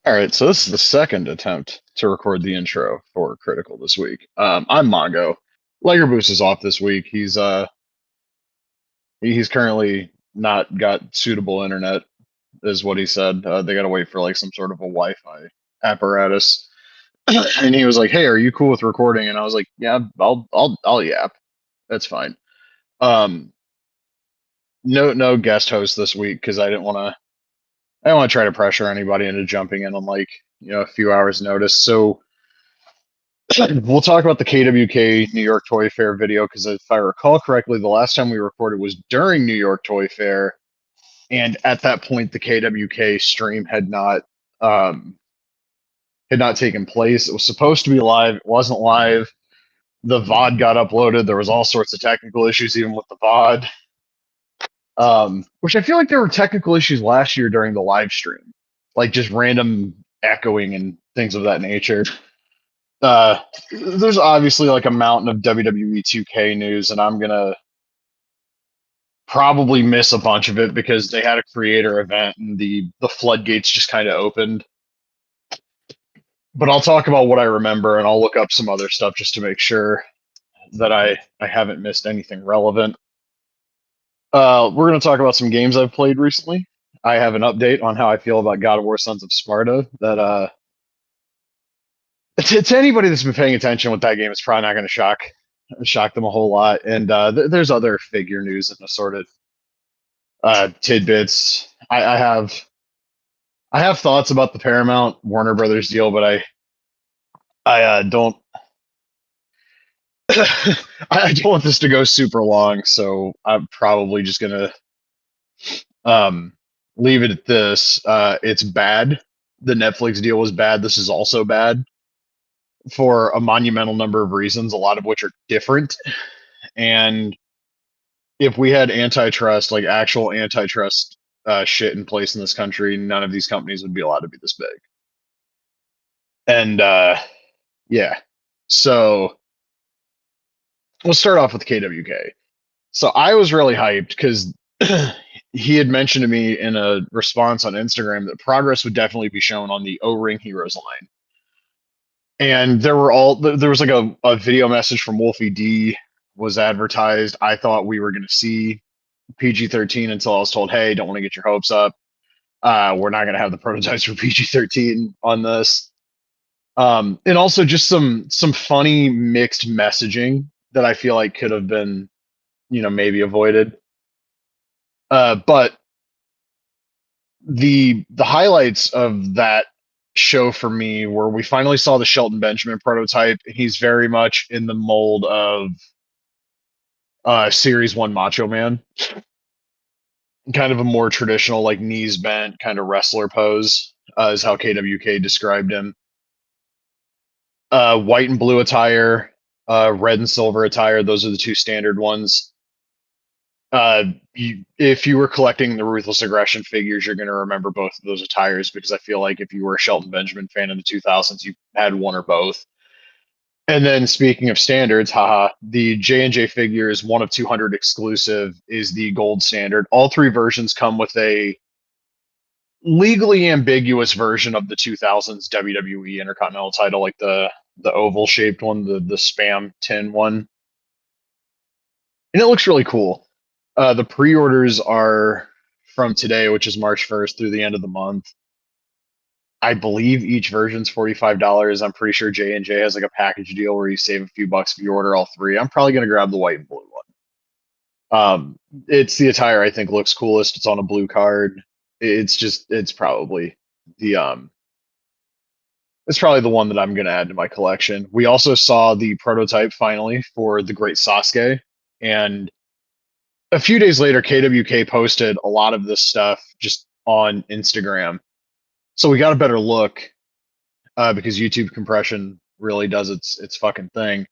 All right, so this is the second attempt to record the intro for Critical this week. I'm Mongo. Lager Boost is off this week. He's currently not got suitable internet, is what he said. They got to wait for like some sort of a Wi-Fi apparatus. And he was like, "Hey, are you cool with recording?" And I was like, "Yeah, I'll yap. That's fine." Um, no guest host this week because I didn't want to try to pressure anybody into jumping in on like a few hours notice. So we'll talk about the KWK New York Toy Fair video because if I recall correctly, the last time we recorded was during New York Toy Fair, and at that point, the KWK stream um, had not taken place. It was supposed to be live. It wasn't live. The VOD got uploaded. There was all sorts of technical issues even with the VOD, which I feel like there were technical issues last year during the live stream, like just random echoing and things of that nature. uh there's obviously like a mountain of WWE 2K news, and I'm gonna probably miss a bunch of it because they had a creator event and the floodgates just kind of opened. But I'll talk about what I remember, and I'll look up some other stuff just to make sure that I haven't missed anything relevant. We're gonna talk about some games I've played recently. I have an update on how I feel about God of War: Sons of Sparta. That to anybody that's been paying attention with that game, it's probably not going to shock them a whole lot. And there's other figure news and assorted tidbits. I have thoughts about the Paramount Warner Brothers deal, but I don't I don't want this to go super long, so I'm probably just gonna um, leave it at this. It's bad. The Netflix deal was bad. This is also bad for a monumental number of reasons, a lot of which are different. And if we had antitrust, like actual antitrust shit in place in this country, none of these companies would be allowed to be this big. And yeah, so we'll start off with KWK. So I was really hyped because he had mentioned to me in a response on Instagram that progress would definitely be shown on the O-Ring Heroes line. And there was like a video message from Wolfie D was advertised. I thought we were going to see PG-13 until I was told, hey, don't want to get your hopes up. We're not going to have the prototypes for PG-13 on this. And also just some funny mixed messaging that I feel like could have been, maybe avoided. But the highlights of that show for me were we finally saw the Shelton Benjamin prototype. He's very much in the mold of Series 1 Macho Man, kind of a more traditional, like knees bent, kind of wrestler pose, is how KWK described him. White and blue attire, red and silver attire. Those are the two standard ones. If you were collecting the Ruthless Aggression figures, you're going to remember both of those attires because I feel like if you were a Shelton Benjamin fan in the 2000s, you had one or both. And then speaking of standards, haha, the J&J figure is one of 200 exclusive, is the gold standard. All three versions come with a legally ambiguous version of the 2000s WWE Intercontinental title, like the oval shaped one, the spam tin one, and it looks really cool. The pre-orders are from today, which is March 1st, through the end of the month. I believe each version's $45. I'm pretty sure J&J has like a package deal where you save a few bucks if you order all three. I'm probably gonna grab the white and blue one. It's the attire I think looks coolest. It's on a blue card. It's probably the it's probably the one that I'm gonna add to my collection. We also saw the prototype finally for the Great Sasuke, and a few days later, KWK posted a lot of this stuff just on Instagram. So we got a better look because YouTube compression really does its fucking thing.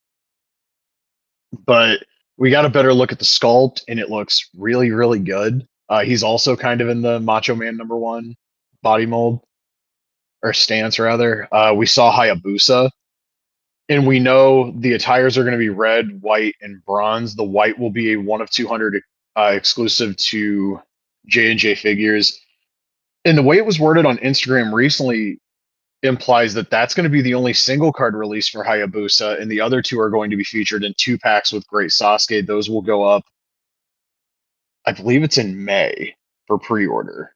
But we got a better look at the sculpt, and it looks really, really good. He's also kind of in the Macho Man #1 body mold or stance, rather. We saw Hayabusa, and we know the attires are going to be red, white, and bronze. The white will be a one of 200 exclusive to J&J figures. And the way it was worded on Instagram recently, implies that that's going to be the only single card release for Hayabusa, and the other two are going to be featured in 2 packs with Great Sasuke. Those will go up, I believe it's in May for pre-order.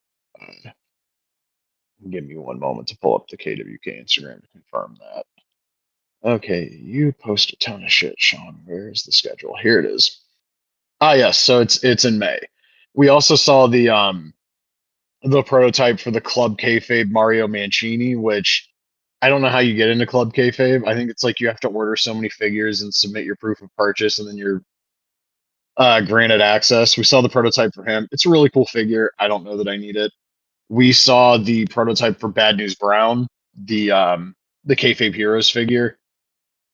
Give me one moment to pull up the KWK Instagram to confirm that. Okay, you post a ton of shit, Sean. Where's the schedule? Here it is. Ah, yes. So it's in May. We also saw the prototype for the Club Kayfabe Mario Mancini, which I don't know how you get into Club Kayfabe. I think it's like you have to order so many figures and submit your proof of purchase, and then you're granted access. We saw the prototype for him. It's a really cool figure. I don't know that I need it. We saw the prototype for Bad News Brown, the Kayfabe Heroes figure.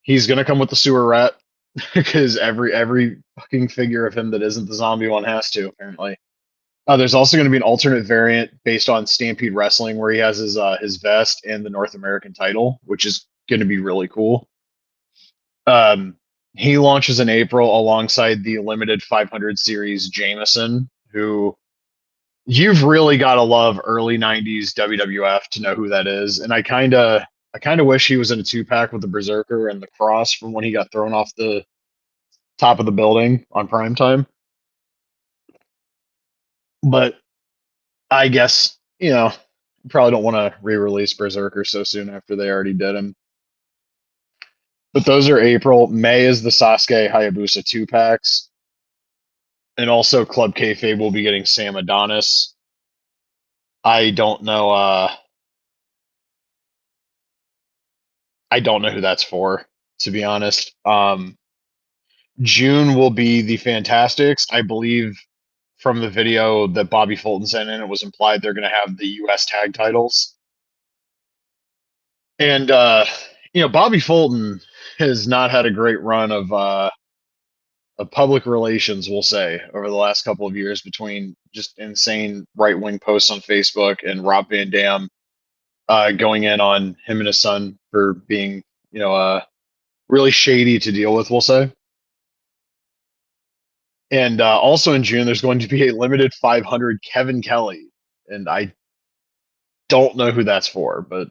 He's gonna come with the sewer rat because every fucking figure of him that isn't the zombie one has to apparently. There's also going to be an alternate variant based on Stampede Wrestling where he has his vest and the North American title, which is going to be really cool. Um, he launches in April alongside the limited 500 series Jameson, who you've really got to love early 90s WWF to know who that is. And I kind of wish he was in a 2 pack with the Berserker and the Cross from when he got thrown off the top of the building on prime time. But I guess, probably don't want to re-release Berserker so soon after they already did him. But those are April. May is the Sasuke Hayabusa 2 packs. And also Club Kayfabe will be getting Sam Adonis. I don't know I don't know who that's for, to be honest. June will be the Fantastics. I believe from the video that Bobby Fulton sent in, it was implied they're going to have the US tag titles. And Bobby Fulton has not had a great run of public relations, we'll say, over the last couple of years between just insane right wing posts on Facebook and Rob Van Dam going in on him and his son for being, really shady to deal with, we'll say. And also in June, there's going to be a limited 500 Kevin Kelly, and I don't know who that's for, but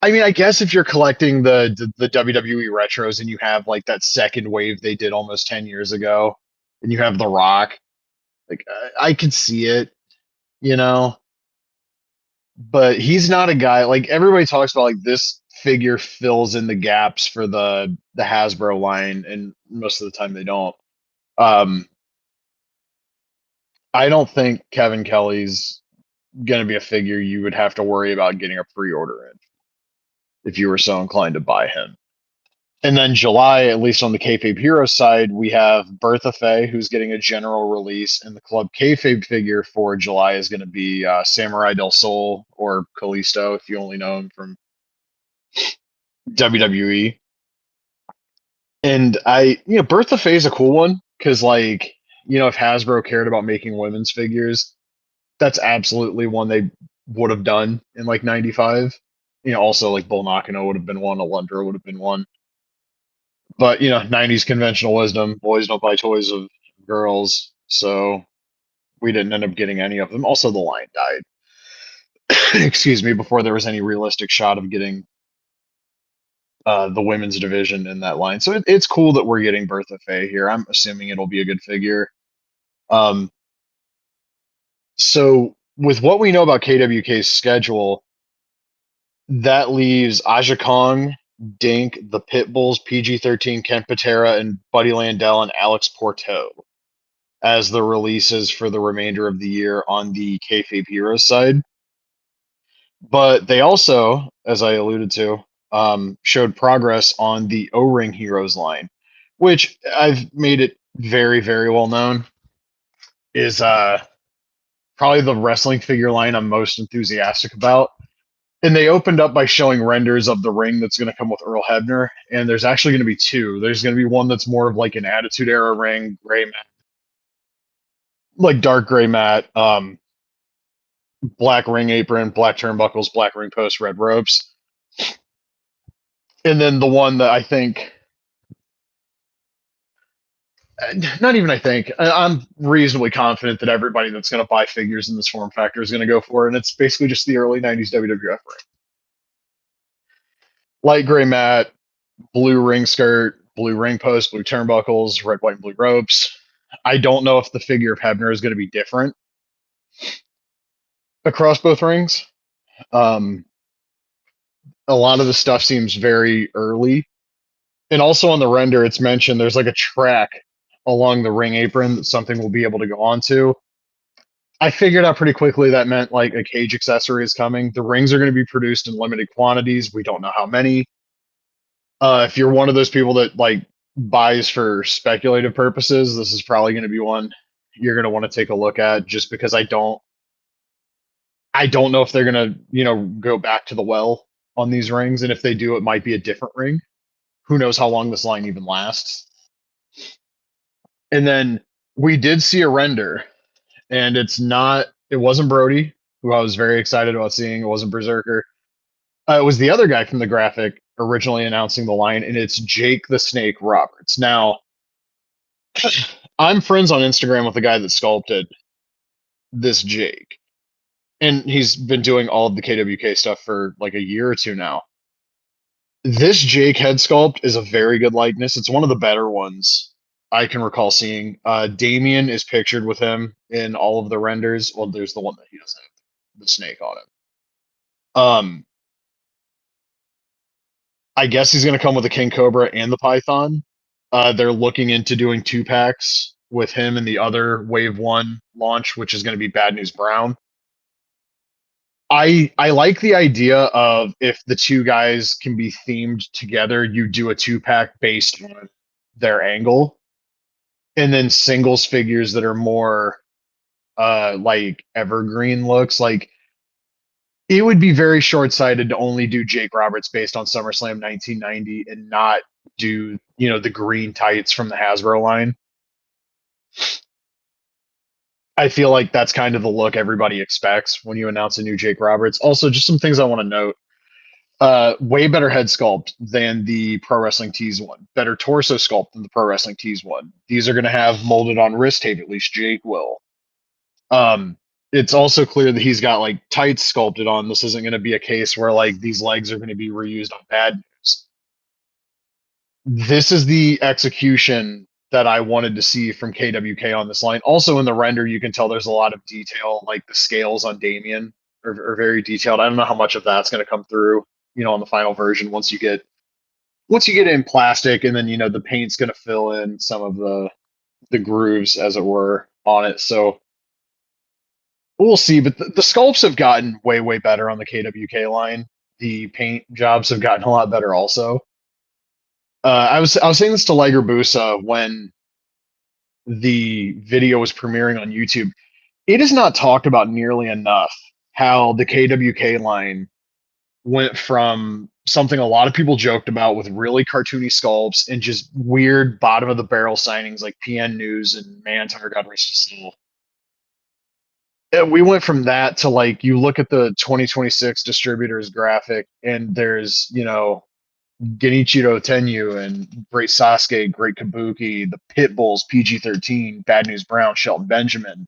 I mean, I guess if you're collecting the WWE retros and you have like that second wave they did almost 10 years ago, and you have The Rock, like I could see it, you know, but he's not a guy like everybody talks about. Like this figure fills in the gaps for the Hasbro line, and most of the time they don't. Um, I don't think Kevin Kelly's gonna be a figure you would have to worry about getting a pre-order in if you were so inclined to buy him. And then July, at least on the Kayfabe Hero side, we have Bertha Faye, who's getting a general release, and the Club Kayfabe figure for July is going to be Samurai del Sol or Kalisto, if you only know him from WWE. And Bertha Faye is a cool one because, like, if Hasbro cared about making women's figures, that's absolutely one they would have done in like '95. Also like Bull Nakano would have been one, Alundra would have been one. But 90s conventional wisdom, boys don't buy toys of girls, so we didn't end up getting any of them. Also, the line died. Excuse me, before there was any realistic shot of getting the women's division in that line. So it's cool that we're getting Bertha Faye here. I'm assuming it'll be a good figure. Um, so with what we know about KWK's schedule, that leaves Aja Kong, Dink, the Pitbulls, PG-13, Ken Patera, and Buddy Landell and Alex Porto as the releases for the remainder of the year on the Kayfabe Heroes side. But they also, as I alluded to, showed progress on the O-Ring Heroes line, which I've made it very, very well known is probably the wrestling figure line I'm most enthusiastic about. And they opened up by showing renders of the ring that's going to come with Earl Hebner. And there's actually going to be two. There's going to be one that's more of like an Attitude Era ring, gray matte, like dark gray matte, black ring apron, black turnbuckles, black ring post, red ropes. And then the one that I think, not even I think, I'm reasonably confident that everybody that's going to buy figures in this form factor is going to go for it. And it's basically just the early 90s WWF ring. light gray mat, blue ring skirt, blue ring post, blue turnbuckles, red, white, and blue ropes. I don't know if the figure of Hebner is going to be different across both rings. Um, a lot of the stuff seems very early. And also on the render, it's mentioned there's like a track along the ring apron that something will be able to go onto. I figured out pretty quickly that meant like a cage accessory is coming. The rings are going to be produced in limited quantities. We don't know how many. If you're one of those people that like buys for speculative purposes, this is probably going to be one you're going to want to take a look at just because I don't know if they're going to, go back to the well on these rings, and if they do it might be a different ring. Who knows how long this line even lasts. And then we did see a render, and it wasn't Brody, who I was very excited about seeing. It wasn't Berserker. It was the other guy from the graphic originally announcing the line, and it's Jake the Snake Roberts. Now, I'm friends on Instagram with the guy that sculpted this Jake, and he's been doing all of the KWK stuff for like a year or two now. This Jake head sculpt is a very good likeness. It's one of the better ones I can recall seeing. Damien is pictured with him in all of the renders. Well, there's the one that he doesn't have the snake on it. I guess he's going to come with the King Cobra and the Python. They're looking into doing 2-packs with him and the other Wave 1 launch, which is going to be Bad News Brown. I like the idea of if the two guys can be themed together, you do a 2-pack based on their angle, and then singles figures that are more like evergreen looks. Like it would be very short-sighted to only do Jake Roberts based on SummerSlam 1990 and not do, the green tights from the Hasbro line. I feel like that's kind of the look everybody expects when you announce a new Jake Roberts. Also, just some things I want to note. Way better head sculpt than the Pro Wrestling Tees one. Better torso sculpt than the Pro Wrestling Tees one. These are going to have molded on wrist tape, at least Jake will. Um, it's also clear that he's got like tights sculpted on. This isn't going to be a case where like these legs are going to be reused on Bad News. This is the execution that I wanted to see from KWK on this line. Also in the render, you can tell there's a lot of detail, like the scales on Damien are very detailed. I don't know how much of that's going to come through, on the final version once you get in plastic, and then the paint's going to fill in some of the grooves, as it were, on it. So we'll see. But the sculpts have gotten way better on the KWK line. The paint jobs have gotten a lot better also. I was saying this to Liger Busa when the video was premiering on YouTube. It is not talked about nearly enough how the KWK line went from something a lot of people joked about with really cartoony sculpts and just weird bottom of the barrel signings like PN News and Manhunter, God rest his soul. And we went from that to like you look at the 2026 distributors graphic, and there's Genichiro Tenyu and Great Sasuke, Great Kabuki, the Pitbulls, PG-13, Bad News Brown, Shelton Benjamin.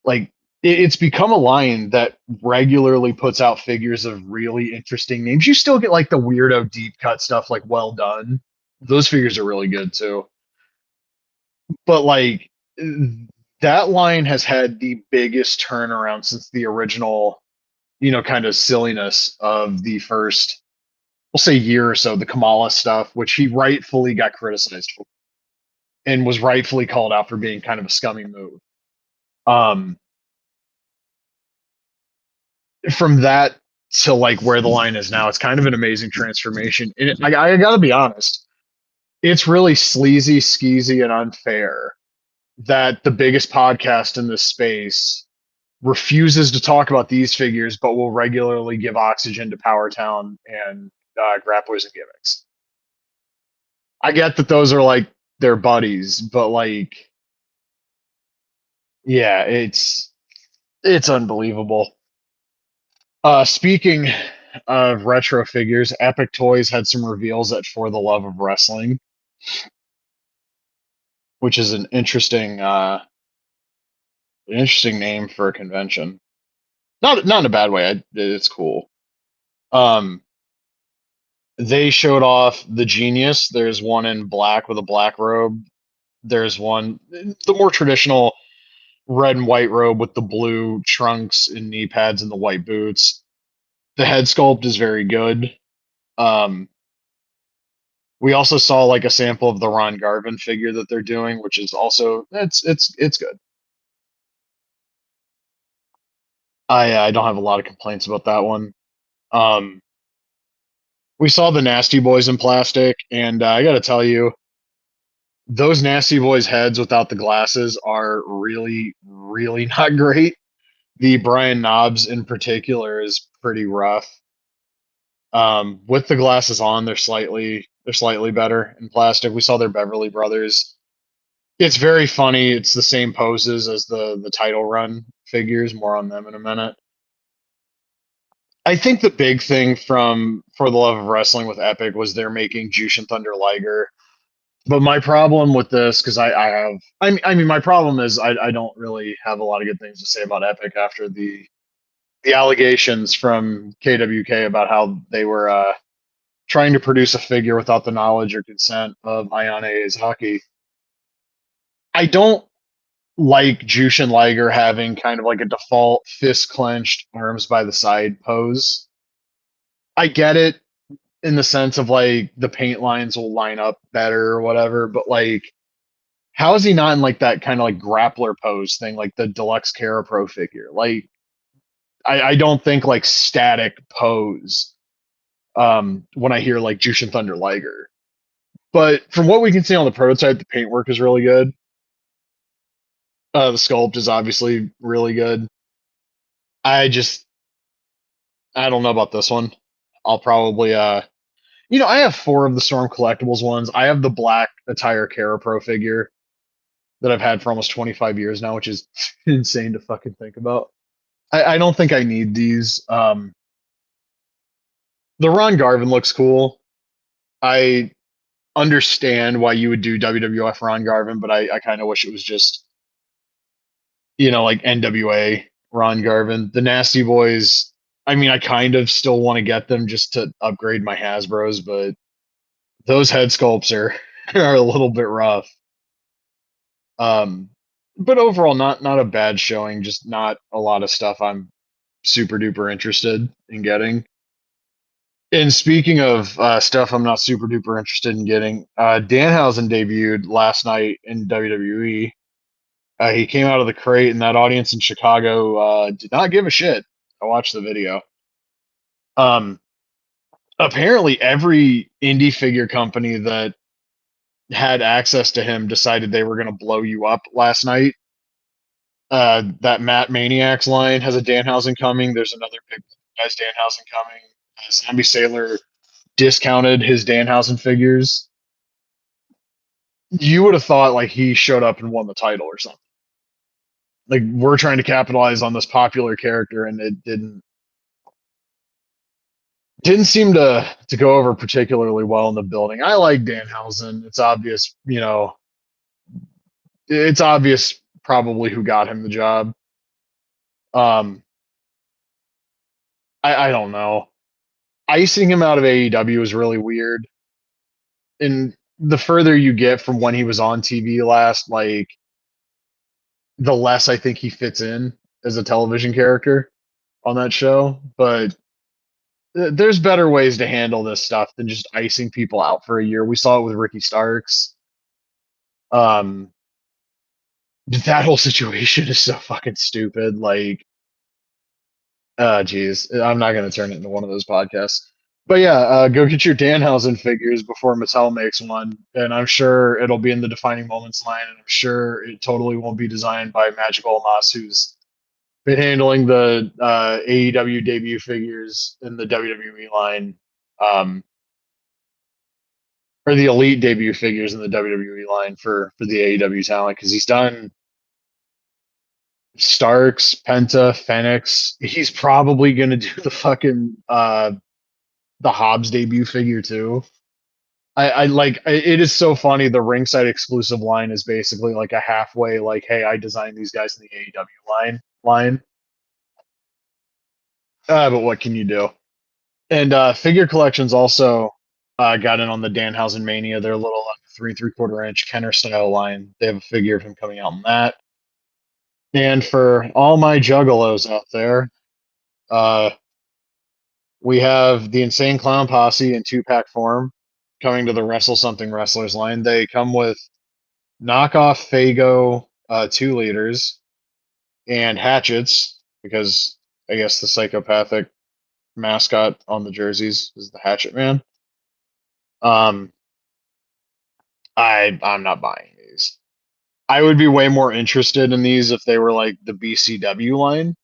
Like it's become a line that regularly puts out figures of really interesting names. You still get like the weirdo deep cut stuff like Well Done. Those figures are really good too. But like that line has had the biggest turnaround since the original, kind of silliness of the first, we'll say, year or so, the Kamala stuff, which he rightfully got criticized for and was rightfully called out for being kind of a scummy move. Um, from that to like where the line is now, it's kind of an amazing transformation. And I got to be honest, it's really sleazy, skeezy, and unfair that the biggest podcast in this space refuses to talk about these figures, but will regularly give oxygen to Power Town and Grapplers and Gimmicks. I get that those are like their buddies, but like, yeah, it's unbelievable. Speaking of retro figures, Epic Toys had some reveals at For the Love of Wrestling, which is an interesting name for a convention. Not in a bad way. It's cool. Um, They showed off the Genius. There's one in black with a black robe. There's one, the more traditional red and white robe with the blue trunks and knee pads and the white boots. The head sculpt is very good. Um, we also saw like a sample of the Ron Garvin figure that they're doing, which is also it's good. I don't have a lot of complaints about that one. Um, we saw the Nasty Boys in plastic, and I got to tell you, those Nasty Boys heads without the glasses are really, really not great. The Brian Knobs in particular is pretty rough. With the glasses on, they're slightly better in plastic. We saw their Beverly Brothers. It's very funny. It's the same poses as the title run figures. More on them in a minute. I think the big thing from For the Love of Wrestling with Epic was they're making Jushin Thunder Liger. But my problem with this, because I mean, my problem is I don't really have a lot of good things to say about Epic after the allegations from KWK about how they were trying to produce a figure without the knowledge or consent of Ayane Izaki. I don't like Jushin Liger having kind of like a default fist clenched, arms by the side pose. I get it in the sense of like the paint lines will line up better or whatever, but like, how is he not in like that kind of like grappler pose thing, like the deluxe Kara Pro figure? Like, I don't think like static pose when I hear like Jushin Thunder Liger. But from what we can see on the prototype, the paintwork is really good. The sculpt is obviously really good. I just I don't know about this one. I'll probably I have four of the Storm collectibles ones. I have the black attire Kara Pro figure that I've had for almost 25 years now, which is insane to fucking think about. I don't think I need these. The Ron Garvin looks cool. I understand why you would do WWF Ron Garvin, but I kind of wish it was just, like NWA Ron Garvin. The Nasty Boys, I mean, I kind of still want to get them just to upgrade my Hasbros, but those head sculpts are are a little bit rough. Um, but overall, not a bad showing. Just not a lot of stuff I'm super duper interested in getting. And speaking of stuff I'm not super duper interested in getting, Danhausen debuted last night in WWE. He came out of the crate, and that audience in Chicago did not give a shit. I watched the video. Um, Apparently, every indie figure company that had access to him decided they were going to blow you up last night. That Matt Maniacs line has a Danhausen coming. There's another big guy's Danhausen coming. Zombie Sailor discounted his Danhausen figures. You would have thought like he showed up and won the title or something. Like, we're trying to capitalize on this popular character, and it didn't seem to go over particularly well in the building. I like Danhausen. It's obvious, it's obvious probably who got him the job. Um, I don't know. Icing him out of AEW is really weird. And the further you get from when he was on TV last, like, the less I think he fits in as a television character on that show. But there's better ways to handle this stuff than just icing people out for a year. We saw it with Ricky Starks. Um, that whole situation is so fucking stupid. Like, geez, I'm not gonna turn it into one of those podcasts. But yeah, go get your Danhausen figures before Mattel makes one, and I'm sure it'll be in the Defining Moments line, and I'm sure it totally won't be designed by Magical Mas, who's been handling the AEW debut figures in the WWE line, um, or the Elite debut figures in the WWE line for the AEW talent, because he's done Starks, Penta, Fenix. He's probably gonna do the fucking the Hobbs debut figure too. I like it is so funny. The ringside exclusive line is basically like a halfway like, hey, I designed these guys in the AEW line. But what can you do? And figure collections also. got in on the Danhausen Mania, their little 3 3/4 inch Kenner style line. They have a figure of him coming out in that. And for all my juggalos out there, uh, we have the Insane Clown Posse in 2-pack form coming to the Wrestle Something Wrestlers line. They come with knockoff Fago 2 liters and hatchets because I guess the psychopathic mascot on the jerseys is the Hatchet Man. Um, I'm not buying these. I would be way more interested in these if they were like the BCW line.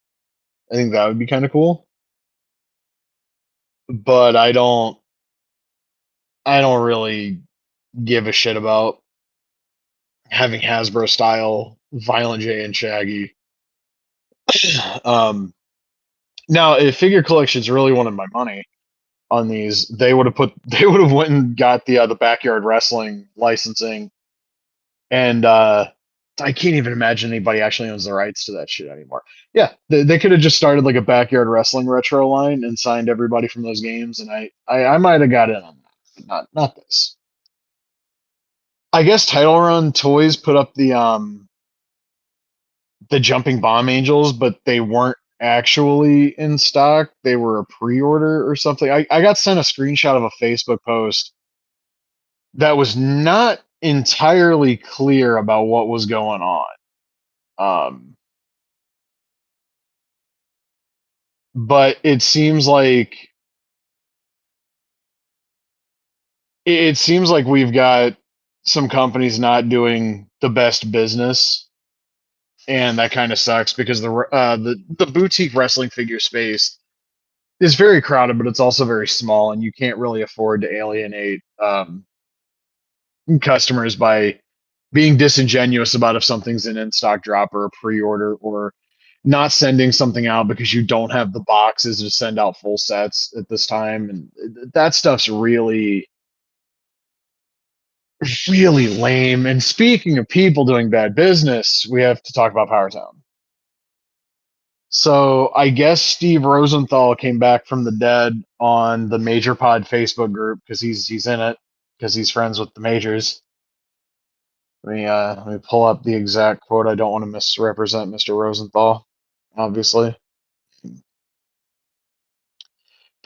I think that would be kind of cool. But I don't really give a shit about having Hasbro style Violent J and Shaggy. um, Now, if Figure Collections really wanted my money on these, they would have they would have went and got the backyard wrestling licensing, and I can't even imagine anybody actually owns the rights to that shit anymore. Yeah, they could have just started like a backyard wrestling retro line and signed everybody from those games, and I might have got in on that, but not this. I guess Title Run Toys put up the Jumping Bomb Angels, but they weren't actually in stock. They were a pre-order or something. I got sent a screenshot of a Facebook post that was not entirely clear about what was going on. Um, but it seems like we've got some companies not doing the best business, and that kind of sucks because the boutique wrestling figure space is very crowded, but it's also very small, and you can't really afford to alienate customers by being disingenuous about if something's an in stock drop or a pre order, or not sending something out because you don't have the boxes to send out full sets at this time. And that stuff's really, really lame. And speaking of people doing bad business, we have to talk about Power Town. So I guess Steve Rosenthal came back from the dead on the Major Pod Facebook group because he's in it because he's friends with the majors. Let me pull up the exact quote. I don't want to misrepresent Mr. Rosenthal, obviously.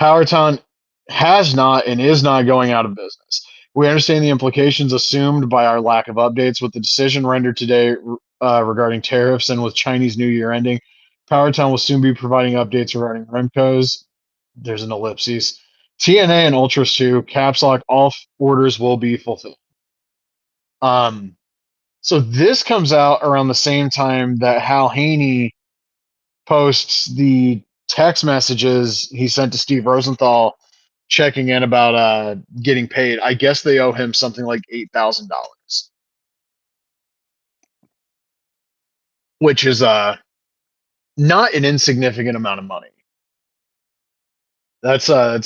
Powertown has not and is not going out of business. We understand the implications assumed by our lack of updates with the decision rendered today regarding tariffs and with Chinese New Year ending. Powertown will soon be providing updates regarding Remco's. There's an ellipses. TNA and Ultras 2, caps lock, all orders will be fulfilled. Um, so this comes out around the same time that Hal Haney posts the text messages he sent to Steve Rosenthal checking in about getting paid. I guess they owe him something like $8,000, which is not an insignificant amount of money. That's a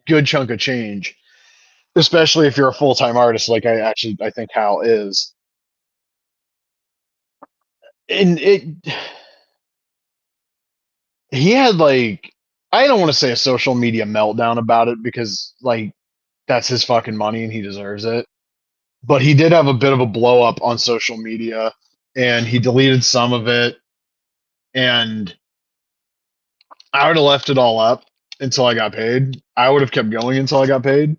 good chunk of change, especially if you're a full time artist like I think Hal is. And he had like, I don't want to say a social media meltdown about it because like that's his fucking money and he deserves it. But he did have a bit of a blow up on social media, and he deleted some of it, and I would have left it all up until I got paid. I would have kept going until I got paid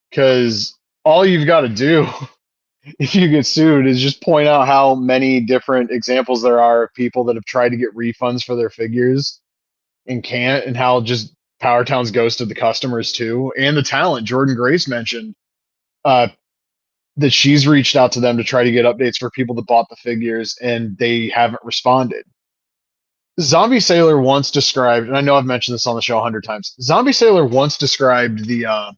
because all you've got to do if you get sued is just point out how many different examples there are of people that have tried to get refunds for their figures and can't, and how just Power Towns ghosted the customers too, and the talent. Jordan Grace mentioned uh, that she's reached out to them to try to get updates for people that bought the figures, and they haven't responded. Zombie Sailor once described, and I know I've mentioned this on the show 100 times. Zombie Sailor once described the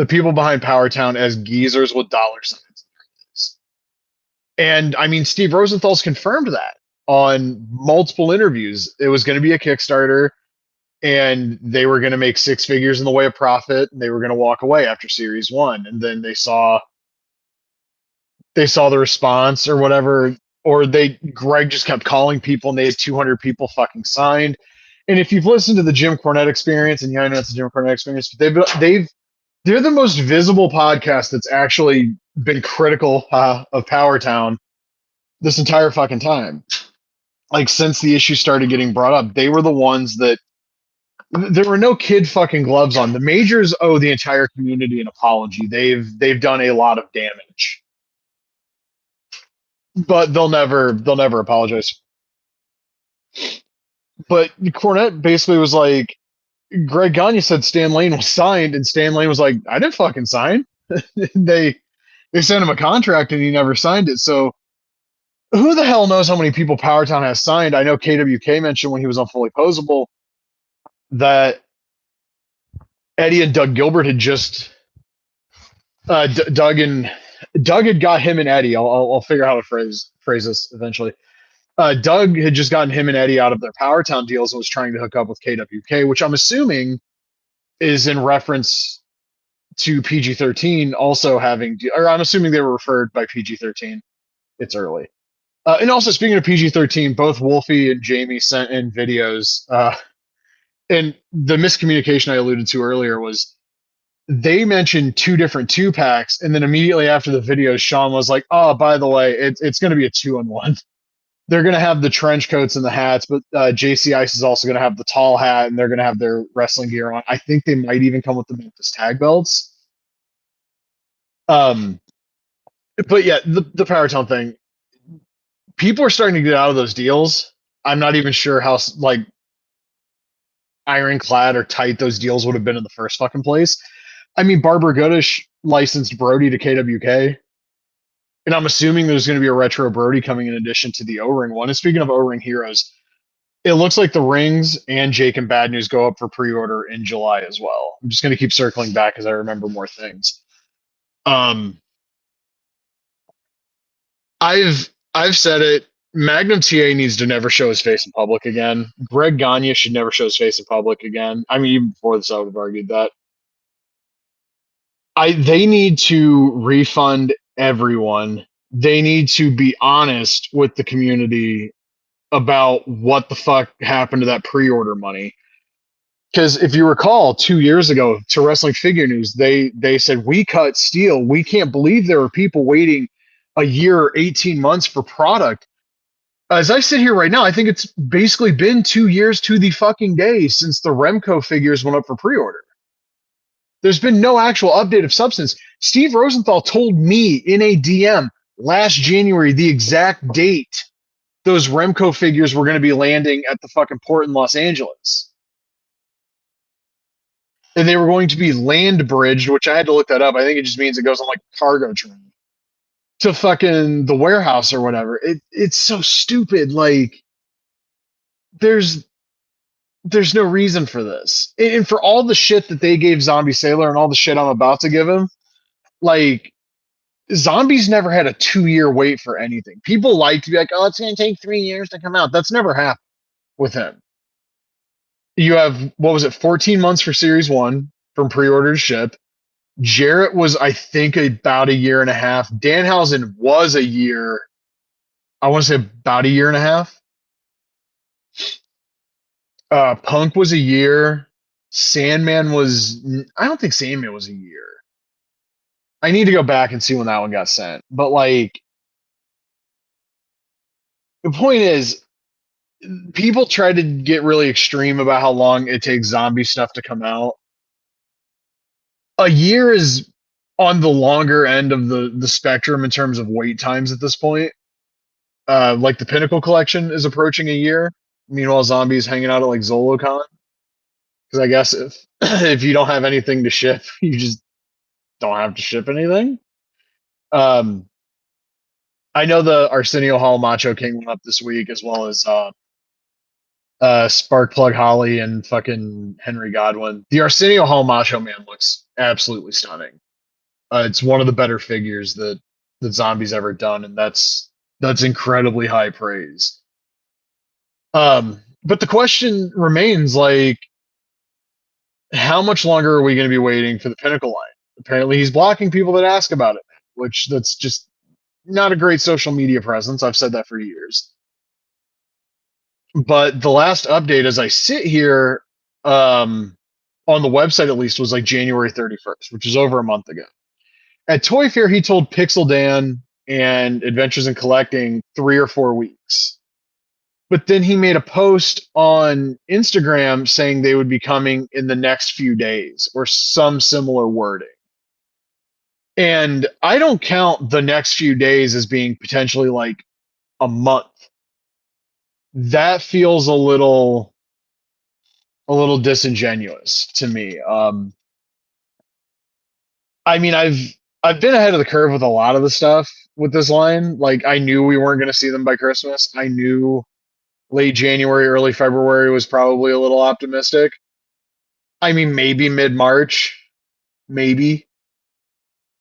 people behind Power Town as geezers with dollar signs. And I mean, Steve Rosenthal's confirmed that on multiple interviews. It was going to be a Kickstarter, and they were going to make 6 figures in the way of profit, and they were going to walk away after Series 1. And then they saw the response or whatever, or Greg just kept calling people, and they had 200 people fucking signed, And if you've listened to the Jim Cornette Experience, and yeah, I know it's the Jim Cornette Experience, but they're the most visible podcast that's actually been critical of Power Town this entire fucking time. Like since the issue started getting brought up, they were the ones that there were no kid fucking gloves on. The majors owe the entire community an apology. They've done a lot of damage, but they'll never apologize. But Cornette basically was like, Greg Gagne said Stan Lane was signed, and Stan Lane was like, I didn't fucking sign. they they sent him a contract and he never signed it. So who the hell knows how many people Powertown has signed? I know KWK mentioned when he was on Fully Posable that Eddie and Doug Gilbert had just Doug had got him and Eddie. I'll figure out how to phrase this eventually. Doug had just gotten him and Eddie out of their Powertown deals and was trying to hook up with KWK, which I'm assuming is in reference to PG-13 also having, or I'm assuming they were referred by PG-13. It's early. And also, speaking of PG-13, both Wolfie and Jamie sent in videos. And the miscommunication I alluded to earlier was they mentioned two different 2-packs, and then immediately after the videos, Sean was like, "Oh, by the way, it's going to be a 2-in-1. They're going to have the trench coats and the hats, but JC Ice is also going to have the tall hat, and they're going to have their wrestling gear on. I think they might even come with the Memphis tag belts." But yeah, the Powertown thing, people are starting to get out of those deals. I'm not even sure how like ironclad or tight those deals would have been in the first fucking place. I mean, Barbara Goodish licensed Brody to KWK, and I'm assuming there's going to be a retro Brody coming in addition to the O-Ring one. And speaking of O-Ring heroes, it looks like the rings and Jake and Bad News go up for pre-order in July as well. I'm just going to keep circling back as I remember more things. I've said it. Magnum TA needs to never show his face in public again. Greg Gagne should never show his face in public again. I mean, even before this, I would have argued that. They need to refund everyone. They need to be honest with the community about what the fuck happened to that pre-order money. Because if you recall, 2 years ago to Wrestling Figure News, they said we cut steel. We can't believe there are people waiting a year or 18 months for product. As I sit here right now, I think it's basically been 2 years to the fucking day since the Remco figures went up for pre-order. There's been no actual update of substance. Steve Rosenthal told me in a DM last January the exact date those Remco figures were going to be landing at the fucking port in Los Angeles. And they were going to be land bridged, which I had to look that up. I think it just means it goes on like a cargo train to fucking the warehouse or whatever. It's so stupid. Like there's no reason for this. And for all the shit that they gave Zombie Sailor and all the shit I'm about to give him, like Zombie's never had a 2-year wait for anything. People like to be like, oh, it's going to take 3 years to come out. That's never happened with him. You have, what was it, 14 months for Series 1 from pre-order to ship. Jarrett was, I think, about a year and a half. Danhausen was a year. I want to say about a year and a half. Punk was a year. Sandman was, I don't think Sandman was a year. I need to go back and see when that one got sent. But like, the point is, people try to get really extreme about how long it takes zombie stuff to come out. A year is on the longer end of the spectrum in terms of wait times at this point. Like the Pinnacle collection is approaching a year. Meanwhile, Zombie's hanging out at like ZoloCon. Because I guess if if you don't have anything to ship, you just don't have to ship anything. Um, I know the Arsenio Hall Macho King went up this week, as well as Sparkplug Holly and fucking Henry Godwin. The Arsenio Hall Macho Man looks absolutely stunning. It's one of the better figures that Zombie's ever done, and that's incredibly high praise. But the question remains, like, how much longer are we going to be waiting for the Pinnacle line? Apparently, he's blocking people that ask about it, which that's just not a great social media presence. I've said that for years. But the last update, as I sit here, um, on the website at least, was like January 31st, which is over a month ago. At Toy Fair, he told Pixel Dan and Adventures in Collecting 3 or 4 weeks. But then he made a post on Instagram saying they would be coming in the next few days or some similar wording. And I don't count the next few days as being potentially like a month. That feels a little disingenuous to me. I mean, I've been ahead of the curve with a lot of the stuff with this line. Like, I knew we weren't going to see them by Christmas. I knew late January, early February was probably a little optimistic. I mean, maybe mid March, maybe.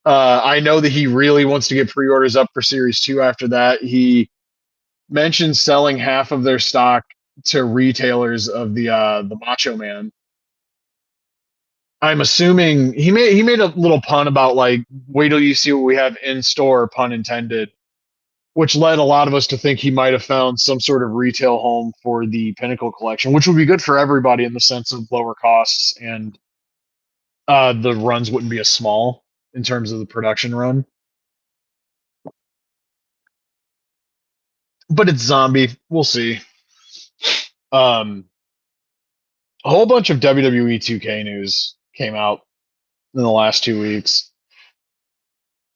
I know that he really wants to get pre-orders up for Series Two. After that, he mentioned selling half of their stock to retailers of the Macho Man. I'm assuming he made a little pun about like wait till you see what we have in store, pun intended, which led a lot of us to think he might have found some sort of retail home for the Pinnacle collection, which would be good for everybody in the sense of lower costs and the runs wouldn't be as small in terms of the production run. But it's zombie. We'll see. Um, a whole bunch of WWE 2K news came out in the last 2 weeks,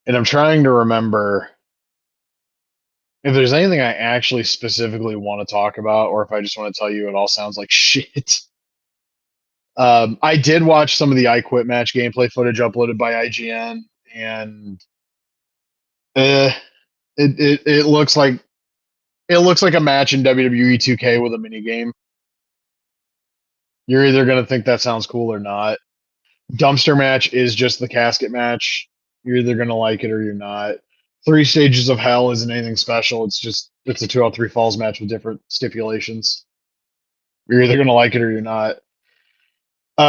and I'm trying to remember if there's anything I actually specifically want to talk about, or if I just want to tell you it all sounds like shit. I did watch some of the I Quit match gameplay footage uploaded by IGN, and eh, it looks like a match in WWE 2K with a mini game. You're either gonna think that sounds cool or not. Dumpster match is just the casket match. You're either gonna like it or you're not. Three Stages of Hell isn't anything special. It's a 2 out 3 falls match with different stipulations. You're either gonna like it or you're not.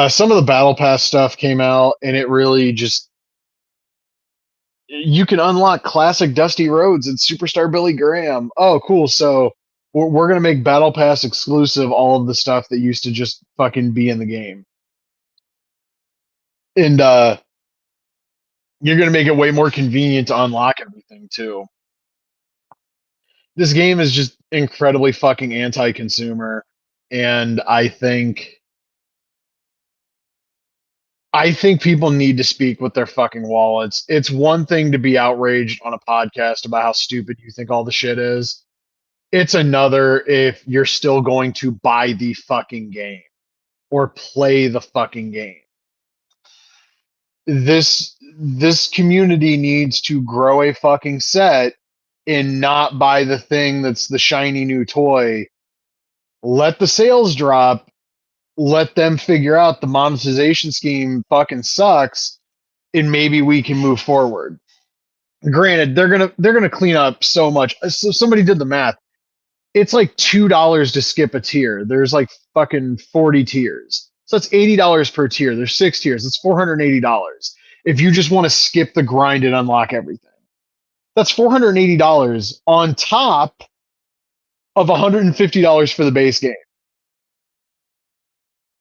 Some of the Battle Pass stuff came out, and it really just you can unlock classic Dusty Rhodes and Superstar Billy Graham. Oh, cool! So we're gonna make Battle Pass exclusive all of the stuff that used to just fucking be in the game, and you're gonna make it way more convenient to unlock everything too. This game is just incredibly fucking anti-consumer, and I think people need to speak with their fucking wallets. It's one thing to be outraged on a podcast about how stupid you think all the shit is. It's another if you're still going to buy the fucking game or play the fucking game. This community needs to grow a fucking set and not buy the thing that's the shiny new toy. Let the sales drop, let them figure out the monetization scheme fucking sucks, and maybe we can move forward. Granted, they're gonna clean up so much. So somebody did the math. It's like $2 to skip a tier. There's like fucking 40 tiers. So that's $80 per tier. There's 6 tiers. It's $480. If you just want to skip the grind and unlock everything. That's $480 on top of $150 for the base game.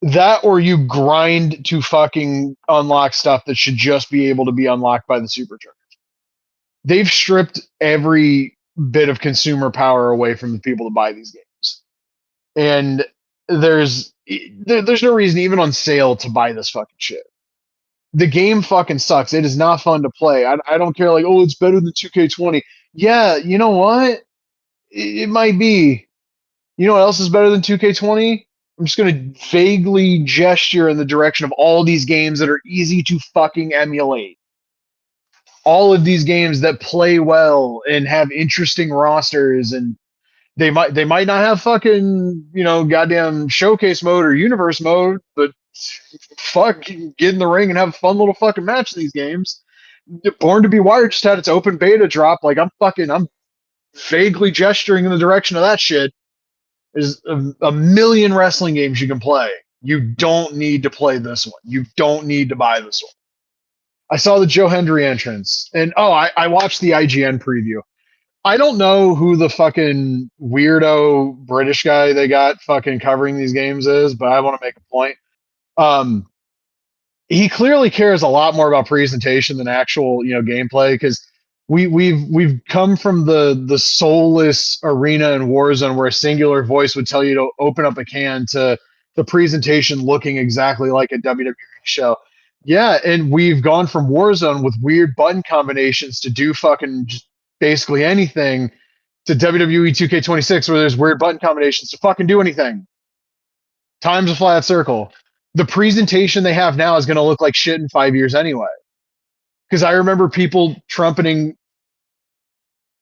That or you grind to fucking unlock stuff that should just be able to be unlocked by the supercharger. They've stripped every bit of consumer power away from the people to buy these games. And there's no reason even on sale to buy this fucking shit. The game fucking sucks. It is not fun to play. I don't care like, oh, it's better than 2K20. Yeah, you know what? It might be. You know what else is better than 2K20? I'm just going to vaguely gesture in the direction of all these games that are easy to fucking emulate. All of these games that play well and have interesting rosters, and they might not have fucking, goddamn showcase mode or universe mode, but fuck, get in the ring and have a fun little fucking match in these games. Born to Be Wired just had its open beta drop. Like I'm vaguely gesturing in the direction of that shit. There's a million wrestling games you can play. You don't need to play this one. You don't need to buy this one. I saw the Joe Hendry entrance, and I watched the IGN preview. I don't know who the fucking weirdo British guy they got fucking covering these games is, but I want to make a point. Um, he clearly cares a lot more about presentation than actual, gameplay because we've come from the soulless arena and Warzone where a singular voice would tell you to open up a can to the presentation looking exactly like a WWE show. Yeah, and we've gone from Warzone with weird button combinations to do fucking just basically anything to WWE 2K26 where there's weird button combinations to fucking do anything. Time's a flat circle. The presentation they have now is going to look like shit in 5 years anyway. Because I remember people trumpeting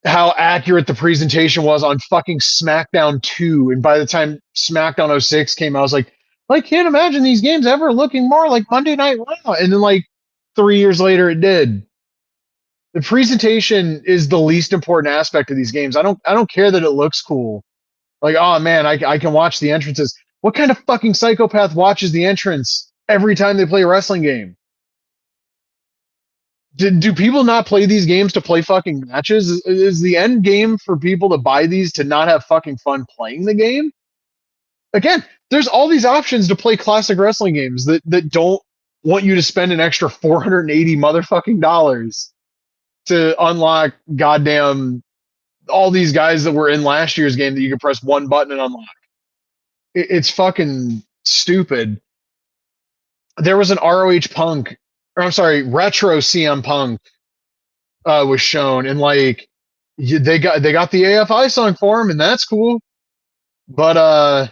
how accurate the presentation was on fucking SmackDown 2. And by the time SmackDown '06 came out, I was like, I can't imagine these games ever looking more like Monday Night Raw. And then, like, 3 years later, it did. The presentation is the least important aspect of these games. I don't care that it looks cool. Like, oh man, I can watch the entrances. What kind of fucking psychopath watches the entrance every time they play a wrestling game? Do people not play these games to play fucking matches? Is the end game for people to buy these to not have fucking fun playing the game? Again, there's all these options to play classic wrestling games that don't want you to spend an extra 480 motherfucking dollars to unlock goddamn all these guys that were in last year's game that you can press one button and unlock. It's fucking stupid. There was an ROH Punk, or I'm sorry, retro CM Punk was shown, and like they got the AFI song for him, and that's cool. But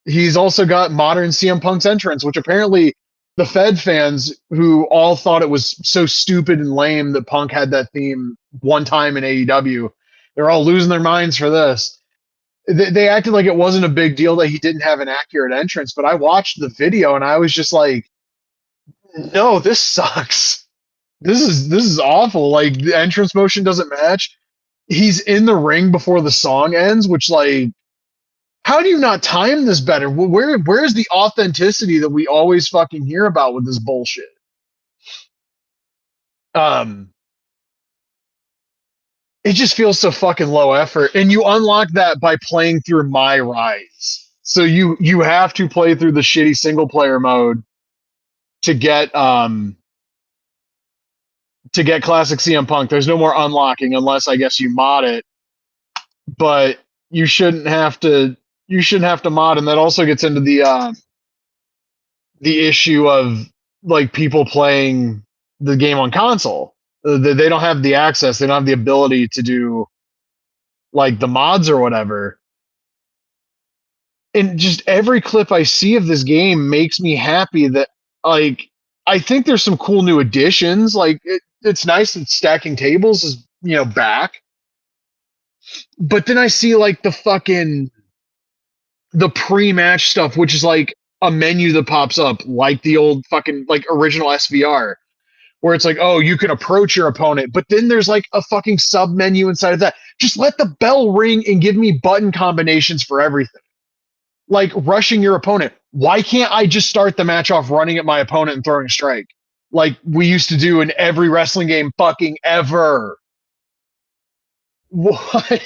he's also got modern CM Punk's entrance, which apparently the Fed fans who all thought it was so stupid and lame that Punk had that theme one time in AEW, they're all losing their minds for this. They acted like it wasn't a big deal that he didn't have an accurate entrance, but I watched the video and I was just like, no, this sucks. This is awful. Like the entrance motion doesn't match. He's in the ring before the song ends, which like how do you not time this better? Where's the authenticity that we always fucking hear about with this bullshit? Um it just feels so fucking low effort. And you unlock that by playing through My Rise. So you have to play through the shitty single player mode to get classic CM Punk. There's no more unlocking unless I guess you mod it, but you shouldn't have to mod, and that also gets into the issue of like people playing the game on console. They don't have the access, they don't have the ability to do like the mods or whatever. And just every clip I see of this game makes me happy that like I think there's some cool new additions. Like it's nice that stacking tables is back, but then I see like the pre-match stuff, which is like a menu that pops up like the old fucking like original SVR, where it's like, oh, you can approach your opponent, but then there's like a fucking sub menu inside of that. Just let the bell ring and give me button combinations for everything. Like rushing your opponent. Why can't I just start the match off running at my opponent and throwing a strike? Like we used to do in every wrestling game fucking ever. Why?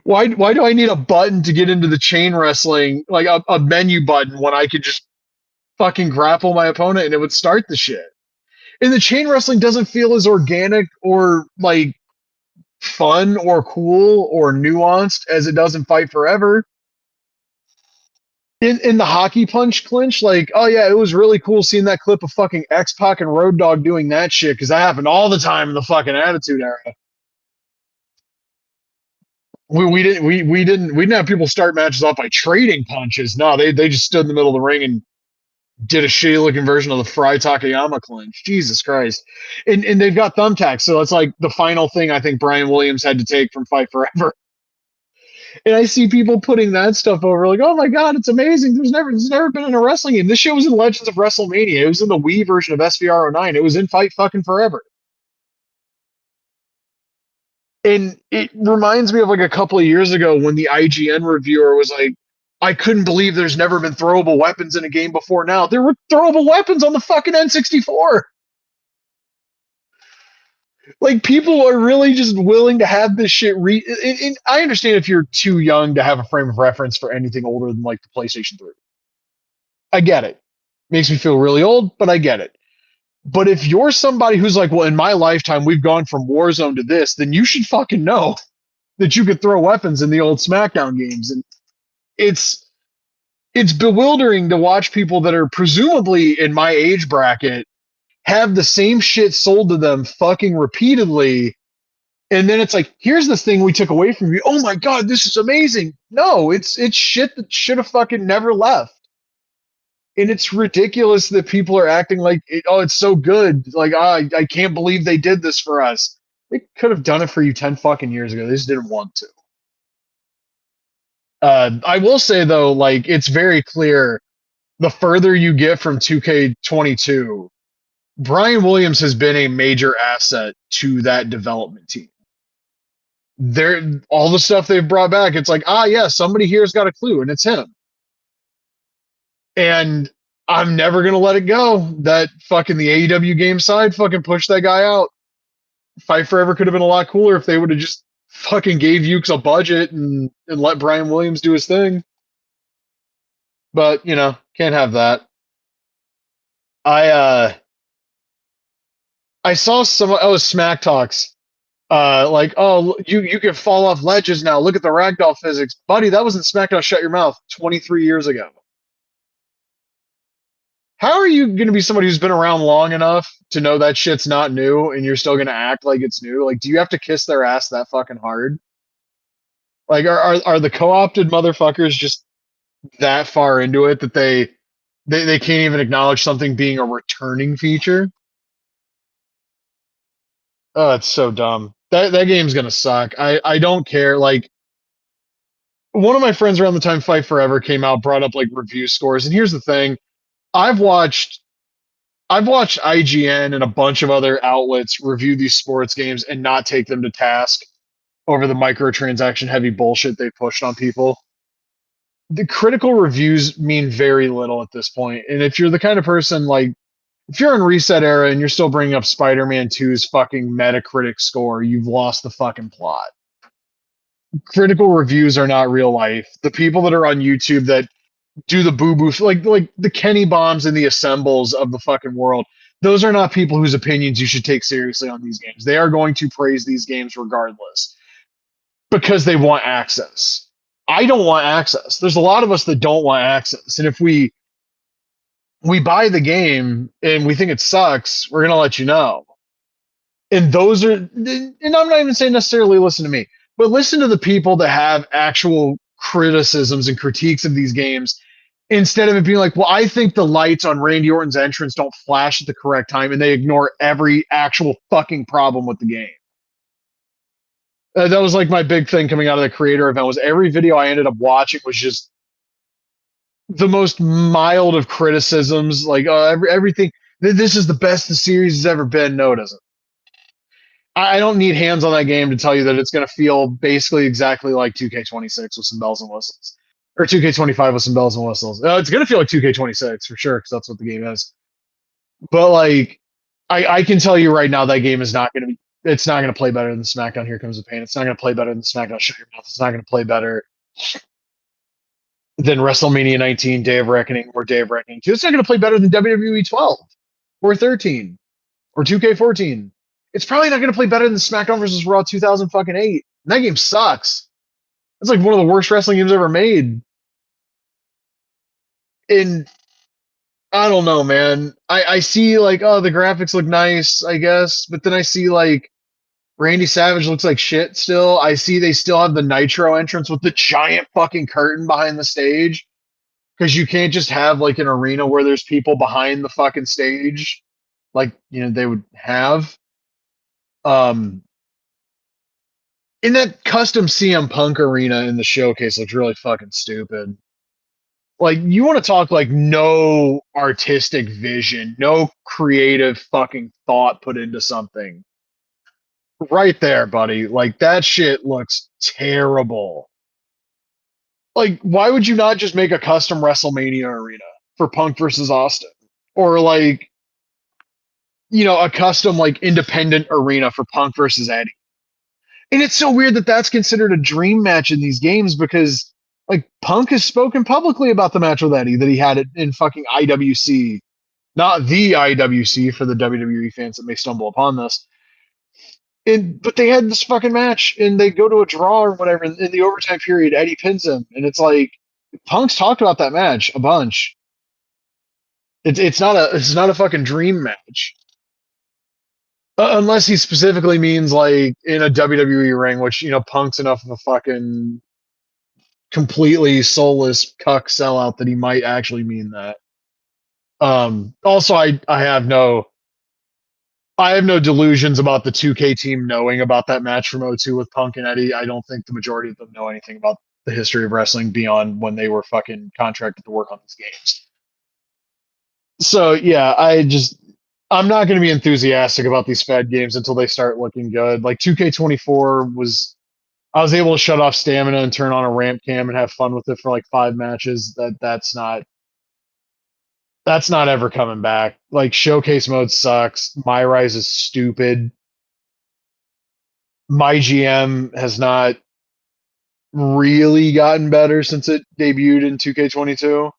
Why do I need a button to get into the chain wrestling, like a menu button, when I could just fucking grapple my opponent and it would start the shit? And the chain wrestling doesn't feel as organic or like fun or cool or nuanced as it does in Fight Forever. In the hockey punch clinch, like, oh yeah, it was really cool seeing that clip of fucking X-Pac and Road Dogg doing that shit because that happened all the time in the fucking Attitude Era. We didn't have people start matches off by trading punches. No, they just stood in the middle of the ring and did a shitty looking version of the Fry Takayama clinch. Jesus Christ. And they've got thumbtacks, so it's like the final thing I think Brian Williams had to take from Fight Forever. And I see people putting that stuff over, like, oh my god, it's amazing. There's never been in a wrestling game. This shit was in Legends of WrestleMania. It was in the Wii version of SVR 09. It was in Fight fucking Forever. And it reminds me of like a couple of years ago when the IGN reviewer was like, I couldn't believe there's never been throwable weapons in a game before now. There were throwable weapons on the fucking N64. Like people are really just willing to have this shit. And I understand if you're too young to have a frame of reference for anything older than like the PlayStation 3. I get it. Makes me feel really old, but I get it. But if you're somebody who's like, well, in my lifetime we've gone from Warzone to this, then you should fucking know that you could throw weapons in the old SmackDown games, and it's it's bewildering to watch people that are presumably in my age bracket have the same shit sold to them fucking repeatedly. And then it's like, here's this thing we took away from you. Oh my god, this is amazing. No, it's shit that should have fucking never left. And it's ridiculous that people are acting like, oh, it's so good. Like, I can't believe they did this for us. They could have done it for you 10 fucking years ago. They just didn't want to. I will say though, like it's very clear the further you get from 2K22, Brian Williams has been a major asset to that development team. They're all the stuff they've brought back. It's like, yeah, somebody here's got a clue, and it's him. And I'm never gonna let it go. That fucking the AEW game side fucking pushed that guy out. Fight Forever could have been a lot cooler if they would have just fucking gave Ukes a budget and let Brian Williams do his thing. But can't have that. I I saw some Smack Talks. Like, oh, you can fall off ledges now. Look at the ragdoll physics, buddy. That was in SmackDown. Shut your mouth. 23 years ago. How are you going to be somebody who's been around long enough to know that shit's not new, and you're still going to act like it's new? Like, do you have to kiss their ass that fucking hard? Like, are the co-opted motherfuckers just that far into it that they can't even acknowledge something being a returning feature? Oh, it's so dumb. That game's gonna suck. I don't care. Like one of my friends around the time Fight Forever came out brought up like review scores, and here's the thing: I've watched I've watched IGN and a bunch of other outlets review these sports games and not take them to task over the microtransaction heavy bullshit they pushed on people. The critical reviews mean very little at this point, and if you're the kind of person like if you're in Reset Era and you're still bringing up Spider-Man 2's fucking Metacritic score, you've lost the fucking plot. Critical reviews are not real life. The people that are on YouTube that do the boo-boo, like the Kenny Bombs and the Assembles of the fucking world, those are not people whose opinions you should take seriously on these games. They are going to praise these games regardless because they want access. I don't want access. There's a lot of us that don't want access. And if we buy the game and we think it sucks, we're gonna let you know. And those are, and I'm not even saying necessarily listen to me, but listen to the people that have actual criticisms and critiques of these games instead of it being like, well, I think the lights on Randy Orton's entrance don't flash at the correct time, and they ignore every actual fucking problem with the game. That was like my big thing coming out of the creator event was every video I ended up watching was just the most mild of criticisms, like everything. This is the best the series has ever been. No, it isn't. I don't need hands on that game to tell you that it's going to feel basically exactly like 2K26 with some bells and whistles, or 2K25 with some bells and whistles. It's going to feel like 2K26 for sure because that's what the game is. But like, I can tell you right now that game is not going to be. It's not going to play better than SmackDown. Here Comes the Pain. It's not going to play better than SmackDown. Shut Your Mouth. It's not going to play better than WrestleMania 19, Day of Reckoning, or Day of Reckoning 2. It's not going to play better than WWE 12 or 13 or 2K14. It's probably not going to play better than SmackDown versus Raw 2008. That game sucks. It's like one of the worst wrestling games ever made. And I don't know, man. I see like, oh, the graphics look nice, I guess, but then I see like Randy Savage looks like shit still. I see they still have the Nitro entrance with the giant fucking curtain behind the stage. Because you can't just have like an arena where there's people behind the fucking stage, like they would have. Um, in that custom CM Punk arena in the showcase looks really fucking stupid. Like you want to talk like no artistic vision, no creative fucking thought put into something. Right there, buddy. Like that shit looks terrible. Like why would you not just make a custom WrestleMania arena for Punk versus Austin? Or like a custom like independent arena for Punk versus Eddie. And it's so weird that that's considered a dream match in these games because like Punk has spoken publicly about the match with Eddie that he had it in fucking IWC, not the IWC for the WWE fans that may stumble upon this. But they had this fucking match and they go to a draw or whatever. In the overtime period, Eddie pins him, and it's like Punk's talked about that match a bunch. It's not a fucking dream match. Unless he specifically means like in a WWE ring, which Punk's enough of a fucking completely soulless cuck sellout that he might actually mean that. Also, I have no delusions about the 2K team knowing about that match from '02 with Punk and Eddie. I don't think the majority of them know anything about the history of wrestling beyond when they were fucking contracted to work on these games. So yeah, I'm not going to be enthusiastic about these Fed games until they start looking good. Like 2K24 I was able to shut off stamina and turn on a ramp cam and have fun with it for like 5 matches. That's not ever coming back. Like showcase mode sucks. My Rise is stupid. My GM has not really gotten better since it debuted in 2K22.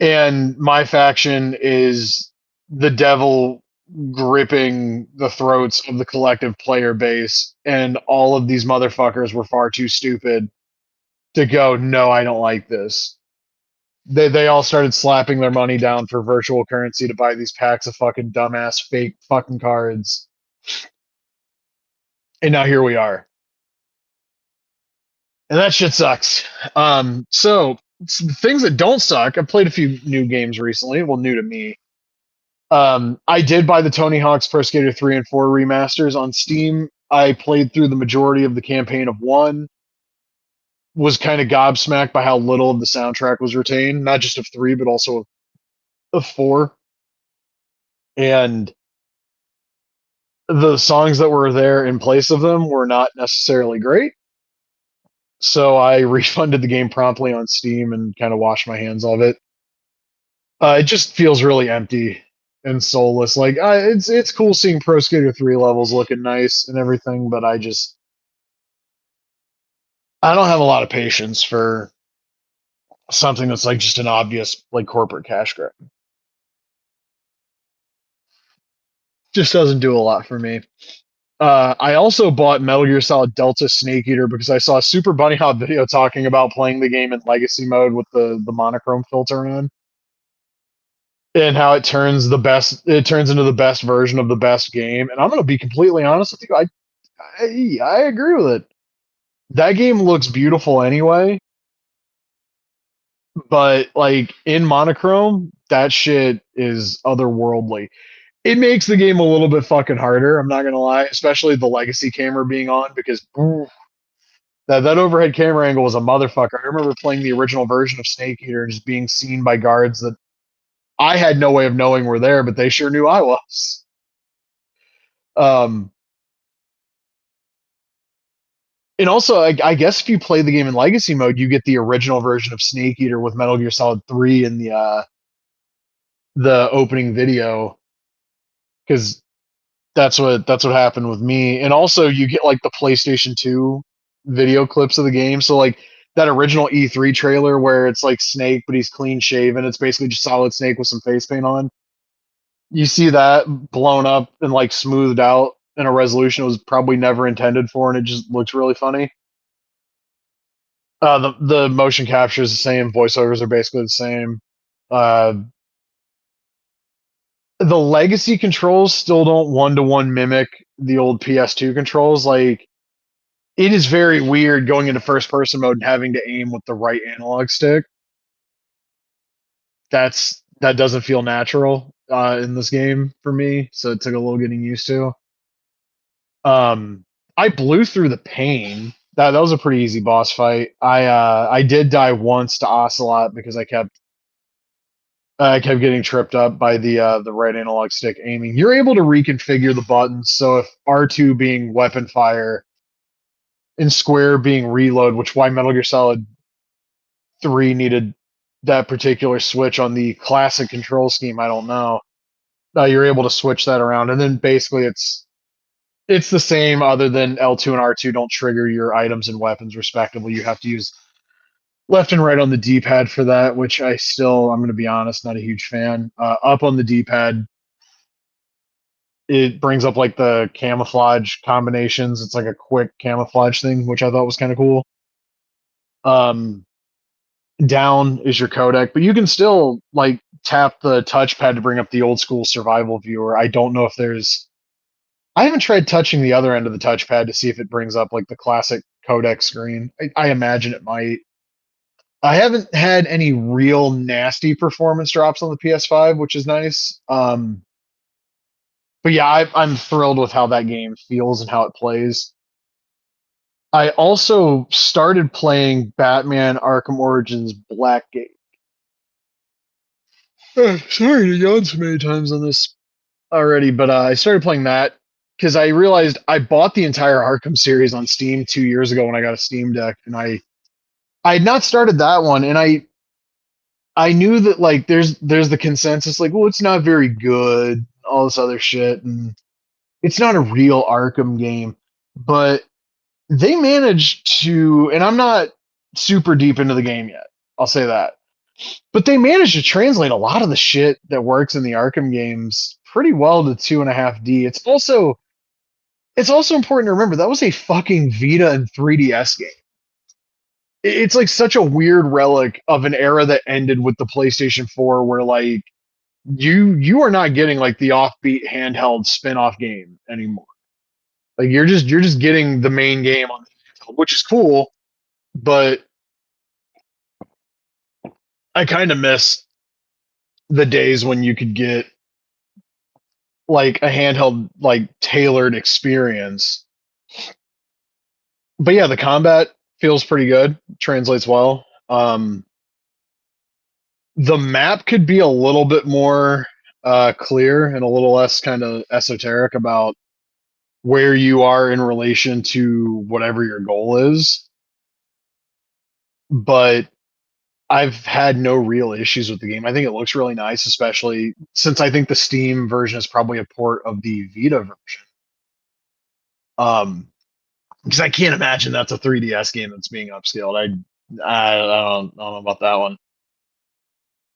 And my faction is the devil gripping the throats of the collective player base, and all of these motherfuckers were far too stupid to go, no, I don't like this. They all started slapping their money down for virtual currency to buy these packs of fucking dumbass fake fucking cards. And now here we are. And that shit sucks. So things that don't suck, I've played a few new games recently, well, new to me. I did buy the Tony Hawk's Pro Skater 3 and 4 remasters on Steam. I played through the majority of the campaign of 1, was kind of gobsmacked by how little of the soundtrack was retained, not just of 3, but also of 4. And the songs that were there in place of them were not necessarily great. So I refunded the game promptly on Steam and kind of washed my hands of it. It just feels really empty and soulless. Like it's cool seeing Pro Skater 3 levels looking nice and everything, but I don't have a lot of patience for something that's like just an obvious like corporate cash grab. Just doesn't do a lot for me. I also bought Metal Gear Solid Delta Snake Eater because I saw a Super Bunny Hop video talking about playing the game in legacy mode with the monochrome filter on, and how it turns into the best version of the best game. And I'm going to be completely honest with you, I agree with it. That game looks beautiful anyway, but like in monochrome, that shit is otherworldly. It makes the game a little bit fucking harder. I'm not gonna lie, especially the legacy camera being on because that overhead camera angle was a motherfucker. I remember playing the original version of Snake Eater and just being seen by guards that I had no way of knowing were there, but they sure knew I was. Um, and also, I guess if you play the game in legacy mode, you get the original version of Snake Eater with Metal Gear Solid 3 in the opening video because that's what happened with me. And also you get like the PlayStation 2 video clips of the game. So like that original E3 trailer where it's like Snake but he's clean shaven. It's basically just Solid Snake with some face paint on. You see that blown up and like smoothed out in a resolution it was probably never intended for, and it just looks really funny. The motion capture is the same, voiceovers are basically the same. Uh, the legacy controls still don't one-to-one mimic the old PS2 controls. Like it is very weird going into first person mode and having to aim with the right analog stick. That doesn't feel natural in this game for me, so it took a little getting used to. I blew through the pain. That was a pretty easy boss fight. I did die once to Ocelot because I kept getting tripped up by the right analog stick aiming. You're able to reconfigure the buttons, so if R2 being weapon fire and square being reload, which why Metal Gear Solid 3 needed that particular switch on the classic control scheme, I don't know. you're able to switch that around, and then basically it's the same, other than L2 and R2 don't trigger your items and weapons respectively. You have to use left and right on the D-pad for that, which I'm going to be honest, not a huge fan. Up on the D-pad, it brings up like the camouflage combinations. It's like a quick camouflage thing, which I thought was kind of cool. Um, Down is your codec, but you can still like tap the touchpad to bring up the old school survival viewer. I don't know if there's. I haven't tried touching the other end of the touchpad to see if it brings up like the classic codec screen. I imagine it might. I haven't had any real nasty performance drops on the PS5, which is nice. But yeah, I'm thrilled with how that game feels and how it plays. I also started playing Batman Arkham Origins Blackgate. Sorry to yawn so many times on this already, but I started playing that because I realized I bought the entire Arkham series on Steam 2 years ago when I got a Steam Deck, and I had not started that one, and I knew that like there's the consensus like, well, it's not very good, all this other shit, and it's not a real Arkham game, but they managed to, and I'm not super deep into the game yet, I'll say that, but they managed to translate a lot of the shit that works in the Arkham games pretty well to 2.5D. It's also important to remember that was a fucking Vita and 3DS game. It's like such a weird relic of an era that ended with the PlayStation 4, where like you are not getting like the offbeat handheld spin-off game anymore. Like you're just getting the main game on the handheld, which is cool, but I kind of miss the days when you could get like a handheld like tailored experience. But yeah, the combat feels pretty good, translates well. The map could be a little bit more clear and a little less kind of esoteric about where you are in relation to whatever your goal is. But I've had no real issues with the game. I think it looks really nice, especially since I think the Steam version is probably a port of the Vita version. Um, because I can't imagine that's a 3DS game that's being upscaled. I don't know about that one.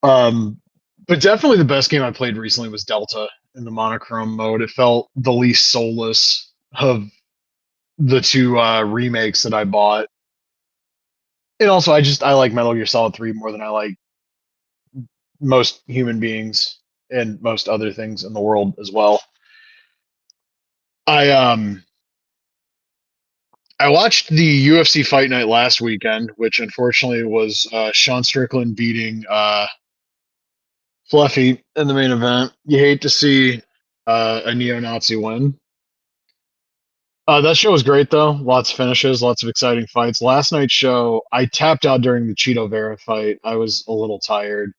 Um, but definitely the best game I played recently was Delta in the monochrome mode. It felt the least soulless of the two remakes that I bought. And also, I like Metal Gear Solid 3 more than I like most human beings and most other things in the world as well. I I watched the UFC Fight Night last weekend, which unfortunately was Sean Strickland beating Fluffy in the main event. You hate to see a neo-Nazi win. That show was great though. Lots of finishes, lots of exciting fights. Last night's show, I tapped out during the Cheeto Vera fight. I was a little tired.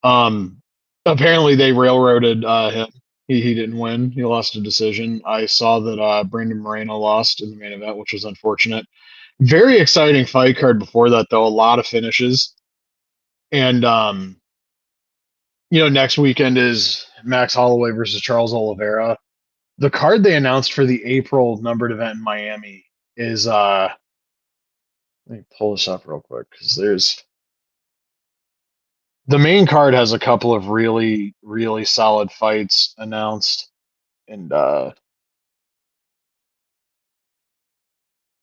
Um, Apparently they railroaded him. He didn't win. He lost a decision. I saw that Brandon Moreno lost in the main event, which was unfortunate. Very exciting fight card before that though. A lot of finishes, and next weekend is Max Holloway versus Charles Oliveira. The card they announced for the April numbered event in Miami is let me pull this up real quick because there's the main card has a couple of really, really solid fights announced, and the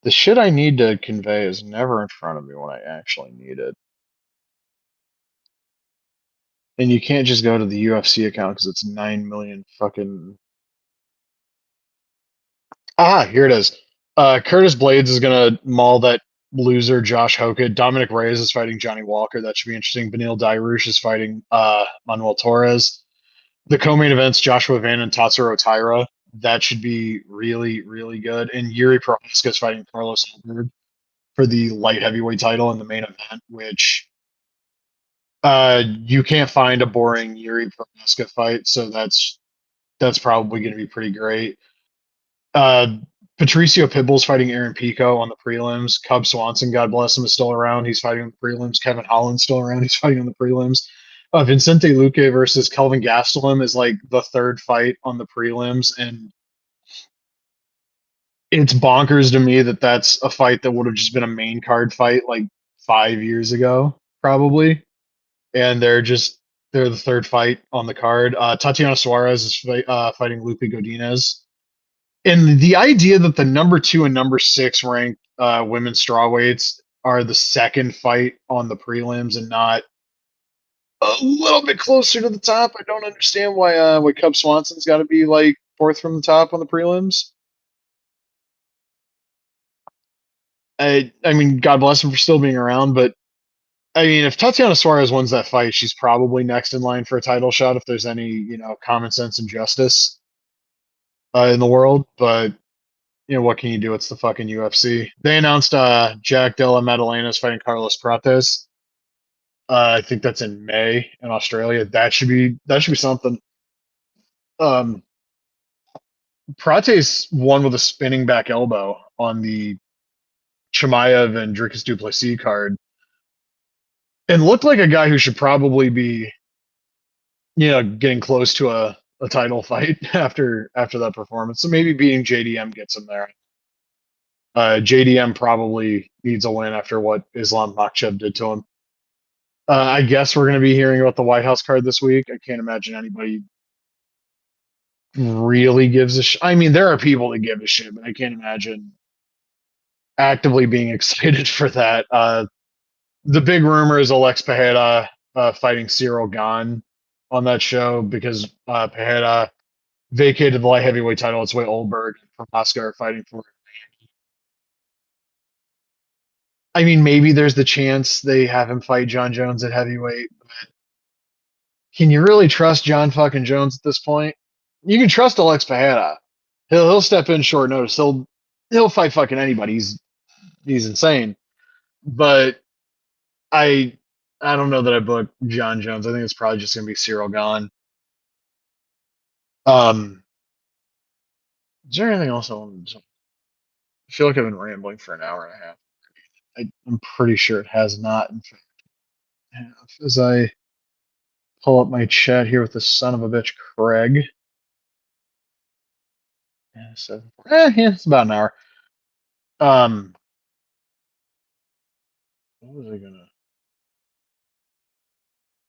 shit I need to convey is never in front of me when I actually need it. And you can't just go to the UFC account because it's 9 million fucking. Here it is. Curtis Blades is gonna maul that loser Josh Hoka. Dominic Reyes is fighting Johnny Walker. That should be interesting. Benil Dairouche is fighting Manuel Torres. The co-main events Joshua Van and Tatsuro Taira. That should be really, really good. And Yuri Prohaska is fighting Carlos Alberg for the light heavyweight title in the main event, which you can't find a boring Yuri Prohaska fight, so that's probably going to be pretty great. Uh, Patricio Pitbull's fighting Aaron Pico on the prelims. Cub Swanson, God bless him, is still around. He's fighting on the prelims. Kevin Holland's still around. He's fighting on the prelims. Vincente Luque versus Kelvin Gastelum is like the third fight on the prelims, and it's bonkers to me that that's a fight that would have just been a main card fight like 5 years ago, probably. And they're the third fight on the card. Tatiana Suarez is fighting Lupe Godinez. And the idea that the number two and number six ranked women's strawweights are the second fight on the prelims and not a little bit closer to the top. I don't understand why Cub Swanson's got to be like fourth from the top on the prelims. I mean, God bless him for still being around, but I mean, if Tatiana Suarez wins that fight, she's probably next in line for a title shot if there's any, common sense and justice in the world. But what can you do? It's the fucking UFC. They announced Jack Della Maddalena is fighting Carlos Prates. I think that's in May in Australia. That should be something. Um, Prates won with a spinning back elbow on the Chimaev and Dricus Duplessis card, and looked like a guy who should probably be, getting close to a title fight after that performance. So maybe beating JDM gets him there. JDM probably needs a win after what Islam Makhachev did to him. I guess we're going to be hearing about the White House card this week. I can't imagine anybody really gives a shit. I mean, there are people that give a shit, but I can't imagine actively being excited for that. The big rumor is Alex Pereira fighting Cyril Gahn on that show because Pereira vacated the light heavyweight title. It's way Oldberg from Oscar fighting for it. I mean, maybe there's the chance they have him fight John Jones at heavyweight. Can you really trust John fucking Jones at this point? You can trust Alex Pereira. He'll step in short notice. He'll fight fucking anybody. He's insane. But I I don't know that I book John Jones. I think it's probably just gonna be Cyril Gahn. Um, is there anything else I want to? I feel like I've been rambling for an hour and a half. I'm pretty sure it has not. In fact, as I pull up my chat here with the son of a bitch, Craig. Yeah, yeah, it's about an hour. Um, what was I gonna?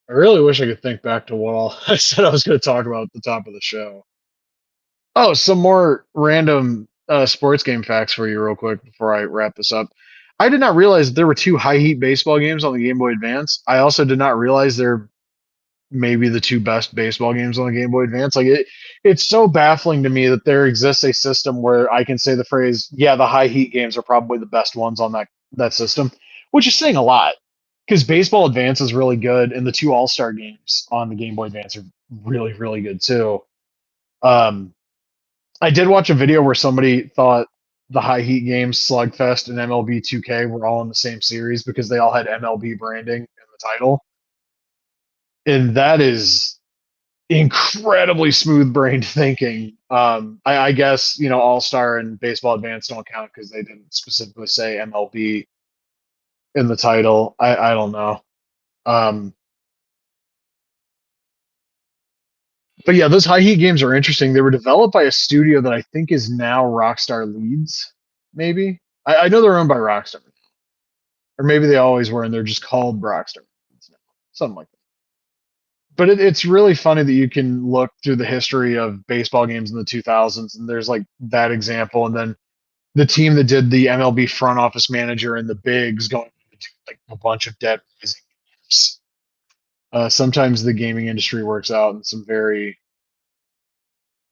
I really wish I could think back to what all I said I was going to talk about at the top of the show. Oh, some more random sports game facts for you, real quick, before I wrap this up. I did not realize that there were two high heat baseball games on the Game Boy Advance. I also did not realize they're maybe the two best baseball games on the Game Boy Advance. It's so baffling to me that there exists a system where I can say the phrase, "Yeah, the high heat games are probably the best ones on that system," which is saying a lot because Baseball Advance is really good, and the two All Star games on the Game Boy Advance are really really good too. Um, I did watch a video where somebody thought the high heat games, Slugfest and MLB 2K, were all in the same series because they all had MLB branding in the title, and that is incredibly smooth brained thinking. I guess All Star and Baseball Advance don't count because they didn't specifically say MLB in the title. I don't know. Um, but yeah, those high heat games are interesting. They were developed by a studio that I think is now Rockstar Leeds. Maybe I know they're owned by Rockstar, or maybe they always were, and they're just called Rockstar Leeds now. Something like that. But it's really funny that you can look through the history of baseball games in the 2000s, and there's like that example, and then the team that did the MLB front office manager and the bigs going to do like a bunch of dead rising games. Sometimes the gaming industry works out in some very,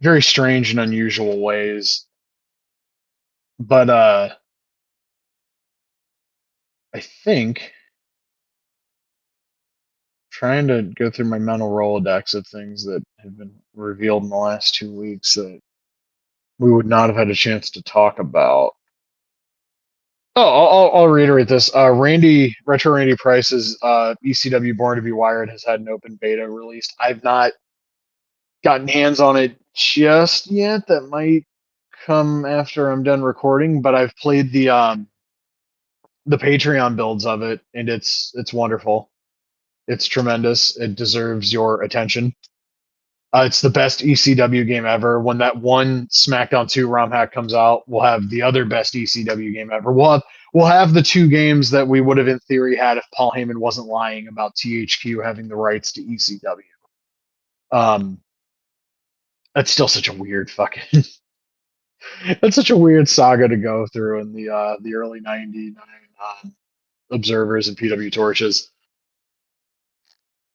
very strange and unusual ways. But I think trying to go through my mental Rolodex of things that have been revealed in the last 2 weeks that we would not have had a chance to talk about. Oh, I'll reiterate this. Retro Randy Price's ECW Born to Be Wired has had an open beta released. I've not gotten hands on it just yet. That might come after I'm done recording, but I've played the Patreon builds of it, and it's wonderful. It's tremendous. It deserves your attention. It's the best ECW game ever. When that one SmackDown 2 ROM hack comes out, we'll have the other best ECW game ever. We'll have the two games that we would have in theory had if Paul Heyman wasn't lying about THQ having the rights to ECW. Um, that's still such a weird fucking. That's such a weird saga to go through in the early '99 observers and PW torches.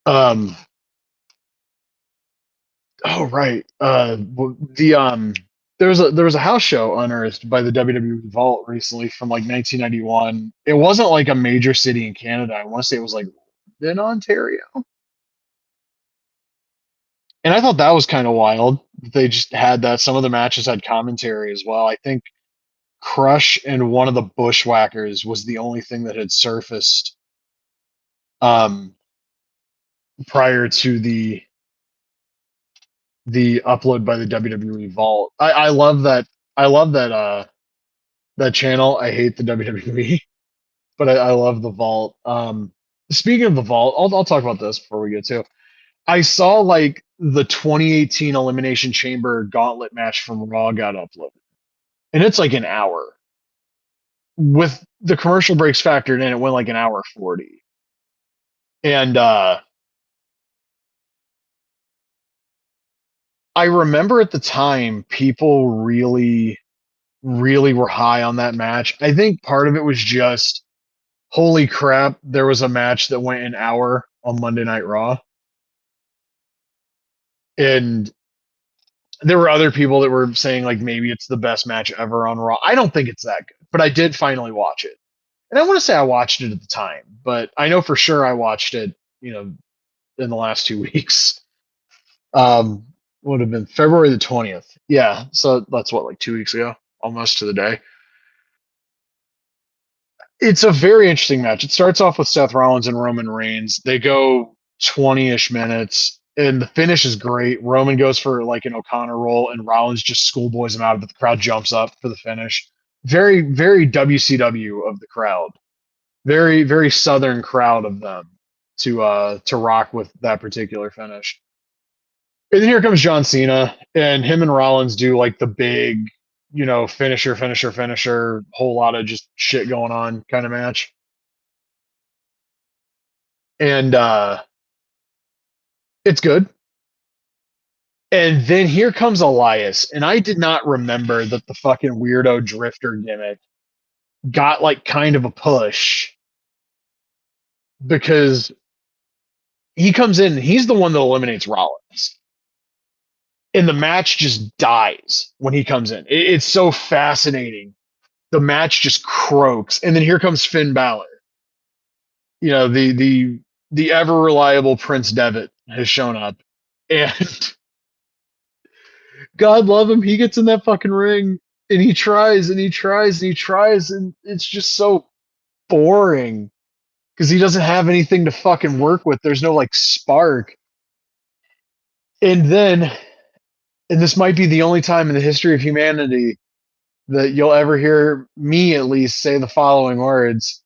Um, oh right. There was a house show unearthed by the WWE Vault recently from like 1991. It wasn't like a major city in Canada. I want to say it was like in Ontario. And I thought that was kind of wild. They just had that. Some of the matches had commentary as well. I think Crush and one of the Bushwhackers was the only thing that had surfaced um, prior to the upload by the WWE Vault. I love that. I love that channel. I hate the WWE, but I love the Vault. Speaking of the Vault, I'll talk about this before we get to. I saw like the 2018 Elimination Chamber Gauntlet match from Raw got uploaded, and it's like an hour with the commercial breaks factored in. It went like an hour 40, and I remember at the time people really were high on that match. I think part of it was just holy crap, there was a match that went an hour on Monday Night Raw. And there were other people that were saying like maybe it's the best match ever on Raw. I don't think it's that good, but I did finally watch it. And I want to say I watched it at the time, but I know for sure I watched it, in the last 2 weeks. Um, would have been February the 20th. Yeah, so that's what, like 2 weeks ago, almost to the day. It's a very interesting match. It starts off with Seth Rollins and Roman Reigns. They go 20-ish minutes, and the finish is great. Roman goes for like an O'Connor roll, and Rollins just schoolboys him out, but the crowd jumps up for the finish. Very, very WCW of the crowd. Very, very Southern crowd of them to rock with that particular finish. And then here comes John Cena, and him and Rollins do like the big, finisher, finisher, finisher, whole lot of just shit going on kind of match. And it's good. And then here comes Elias, and I did not remember that the fucking weirdo drifter gimmick got like kind of a push because he comes in and he's the one that eliminates Rollins. And the match just dies when he comes in. It's so fascinating. The match just croaks. And then here comes Finn Balor. The ever reliable Prince Devitt has shown up. And God love him, he gets in that fucking ring and he tries and he tries and he tries, and it's just so boring because he doesn't have anything to fucking work with. There's no like spark. And then, and this might be the only time in the history of humanity that you'll ever hear me at least say the following words.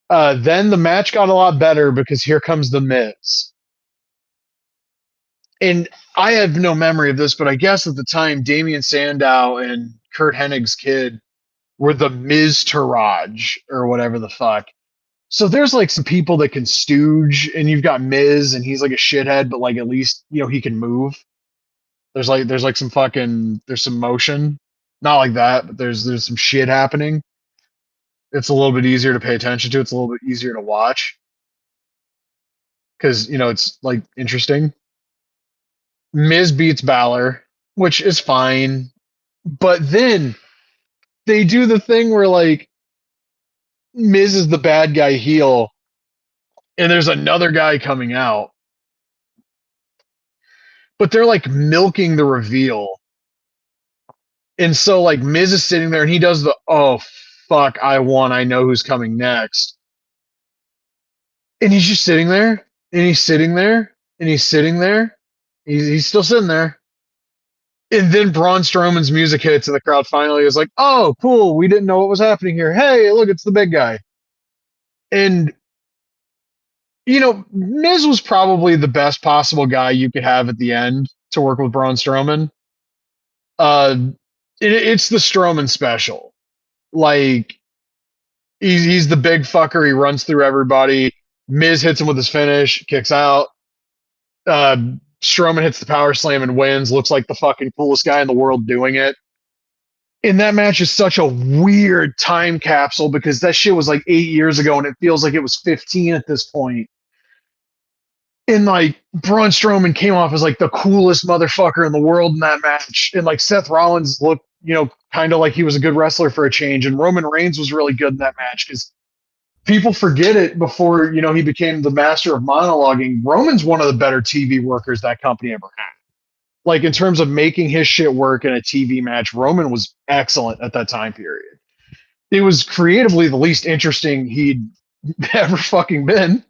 Then the match got a lot better because here comes the Miz. And I have no memory of this, but I guess at the time, Damian Sandow and Kurt Hennig's kid were the Miz Taraj or whatever the fuck. So there's like some people that can stooge, and you've got Miz, and he's like a shithead, but like at least he can move. There's some fucking there's some motion, not like that, but there's some shit happening. It's a little bit easier to pay attention to. It's a little bit easier to watch because it's like interesting. Miz beats Balor, which is fine, but then they do the thing where like Miz is the bad guy heel, and there's another guy coming out, but they're like milking the reveal. And so like Miz is sitting there and he does the oh fuck I won, I know who's coming next. And he's just sitting there and he's sitting there and he's sitting there. He's still sitting there. And then Braun Strowman's music hits and the crowd finally is like, "Oh, cool. We didn't know what was happening here. Hey, look, it's the big guy." And Miz was probably the best possible guy you could have at the end to work with Braun Strowman. Uh, it's the Strowman special. Like he's the big fucker. He runs through everybody. Miz hits him with his finish, kicks out. Uh, Strowman hits the power slam and wins. Looks like the fucking coolest guy in the world doing it. And that match is such a weird time capsule because that shit was like 8 years ago and it feels like it was 15 at this point. And like Braun Strowman came off as like the coolest motherfucker in the world in that match. And like Seth Rollins looked, kind of like he was a good wrestler for a change. And Roman Reigns was really good in that match because people forget it before, he became the master of monologuing. Roman's one of the better TV workers that company ever had. Like in terms of making his shit work in a TV match, Roman was excellent at that time period. It was creatively the least interesting he'd ever fucking been,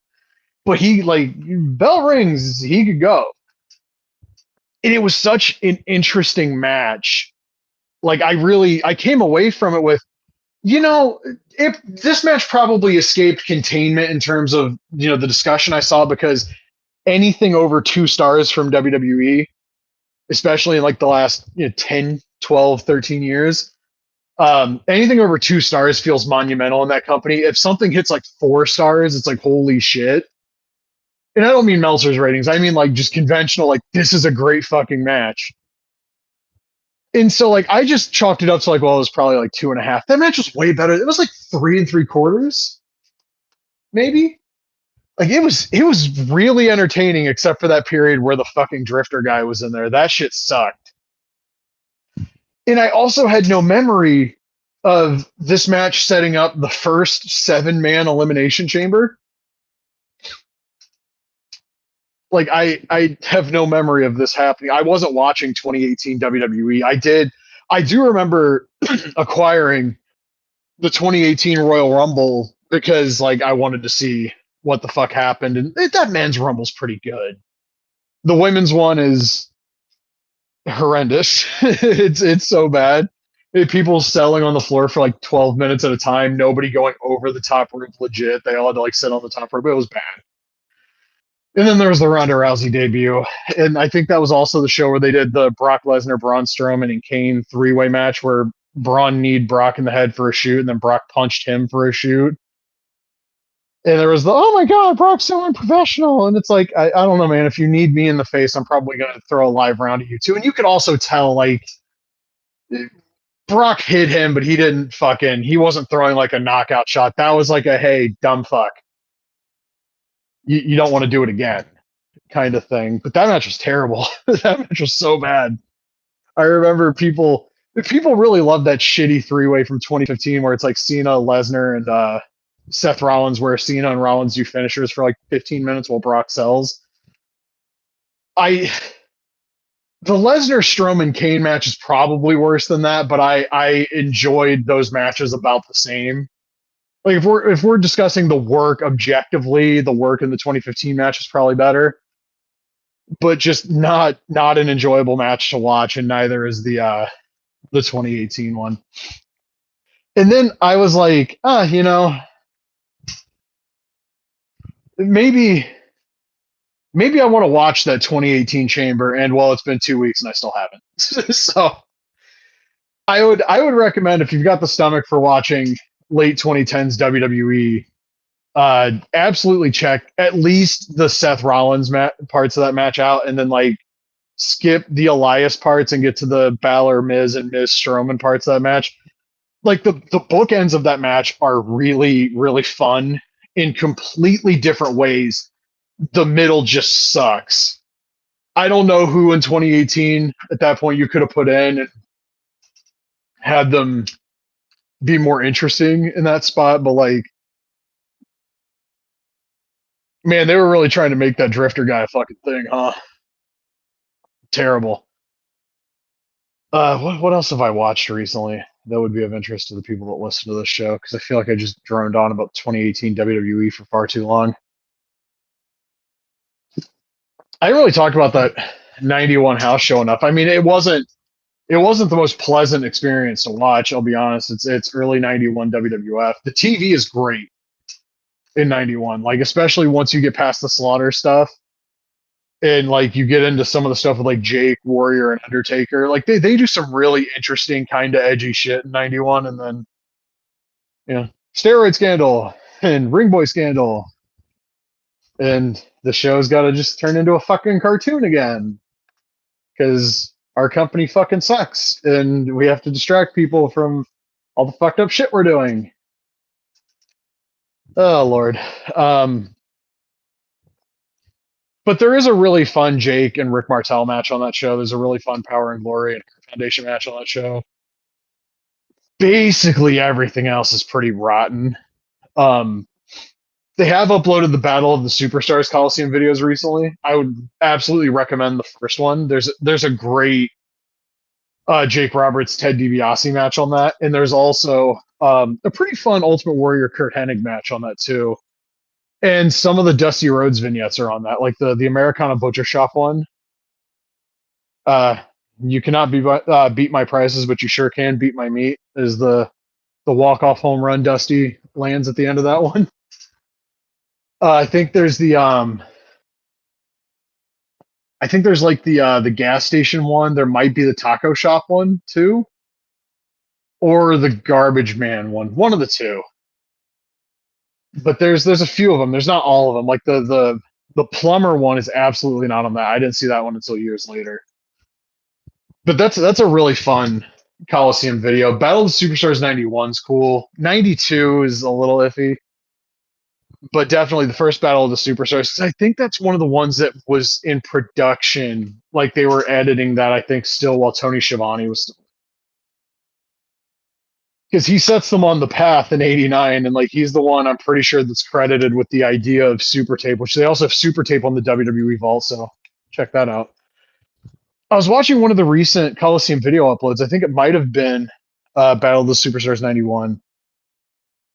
but he like bell rings, he could go. And it was such an interesting match. Like I came away from it with, if this match probably escaped containment in terms of, the discussion I saw because anything over 2 stars from WWE, especially in like the last 10, 12, 13 years, anything over 2 stars feels monumental in that company. If something hits like 4 stars, it's like, holy shit. And I don't mean Meltzer's ratings. I mean like just conventional, like this is a great fucking match. And so like I just chalked it up to like, well, it was probably like 2.5. That match was way better. It was like 3 3/4, maybe. Like it was really entertaining, except for that period where the fucking drifter guy was in there. That shit sucked. And I also had no memory of this match setting up the first 7-man elimination chamber. Like I have no memory of this happening. I wasn't watching 2018 WWE. I do remember acquiring the 2018 Royal Rumble because like I wanted to see what the fuck happened, and that men's Rumble's pretty good. The women's one is horrendous. It's so bad. People selling on the floor for like 12 minutes at a time, nobody going over the top rope legit. They all had to like sit on the top rope. It was bad. And then there was the Ronda Rousey debut. And I think that was also the show where they did the Brock Lesnar, Braun Strowman, and Kane 3-way match where Braun kneed Brock in the head for a shoot, and then Brock punched him for a shoot. And there was the, oh my God, Brock's so unprofessional. And it's like, I don't know, man. If you need me in the face, I'm probably going to throw a live round at you too. And you could also tell, like, Brock hit him, but he wasn't throwing like a knockout shot. That was like a, hey, dumb fuck. You don't want to do it again kind of thing. But that match was terrible. That match was so bad. I remember people really loved that shitty 3-way from 2015 where it's like Cena, Lesnar, and Seth Rollins, where Cena and Rollins do finishers for like 15 minutes while Brock sells. The Lesnar Strowman Kane match is probably worse than that, but I enjoyed those matches about the same. Like if we're discussing the work objectively, the work in the 2015 match is probably better, but just not an enjoyable match to watch, and neither is the 2018 one. And then I was like, maybe I want to watch that 2018 Chamber, and well, it's been 2 weeks and I still haven't. So I would recommend, if you've got the stomach for watching late 2010s WWE, absolutely check at least the Seth Rollins parts of that match out, and then like skip the Elias parts and get to the Balor, Miz, and Miz Strowman parts of that match. Like the bookends of that match are really, really fun in completely different ways. The middle just sucks. I don't know who in 2018 at that point you could have put in and had them be more interesting in that spot, but like, man, they were really trying to make that drifter guy a fucking thing, huh? Terrible. What else have I watched recently that would be of interest to the people that listen to this show? Because I feel like I just droned on about 2018 WWE for far too long. I didn't really talk about that 91 house show enough. I mean, it wasn't the most pleasant experience to watch. I'll be honest. It's early 91 WWF. The TV is great. in '91. Like especially once you get past the Slaughter stuff and like you get into some of the stuff with like Jake, Warrior, and Undertaker. Like they do some really interesting kind of edgy shit in '91, and then steroid scandal and ring boy scandal, and the show's got to just turn into a fucking cartoon again because our company fucking sucks and we have to distract people from all the fucked up shit we're doing. Oh Lord. But there is a really fun Jake and Rick Martel match on that show. There's a really fun Power and Glory and Foundation match on that show. Basically everything else is pretty rotten. Um, they have uploaded the Battle of the Superstars Coliseum videos recently. I would absolutely recommend the first one. There's a great Jake Roberts Ted DiBiase match on that, and there's also a pretty fun Ultimate Warrior Kurt Hennig match on that too. And some of the Dusty Rhodes vignettes are on that, like the Americana Butcher Shop one. Uh, you cannot beat my prices, but you sure can beat my meat. Is the walk off home run Dusty lands at the end of that one? I think there's I think there's like the gas station one. There might be the taco shop one too, or the garbage man one. One of the two. But there's a few of them. There's not all of them. Like the plumber one is absolutely not on that. I didn't see that one until years later. But that's a really fun Coliseum video. Battle of the Superstars '91 is cool. '92 is a little iffy, but definitely the first Battle of the Superstars. 'Cause I think that's one of the ones that was in production. Like they were editing that. I think still while Tony Schiavone was, because he sets them on the path in '89, and like he's the one I'm pretty sure that's credited with the idea of Super Tape, which they also have Super Tape on the WWE Vault. So check that out. I was watching one of the recent Coliseum video uploads. I think it might have been Battle of the Superstars '91.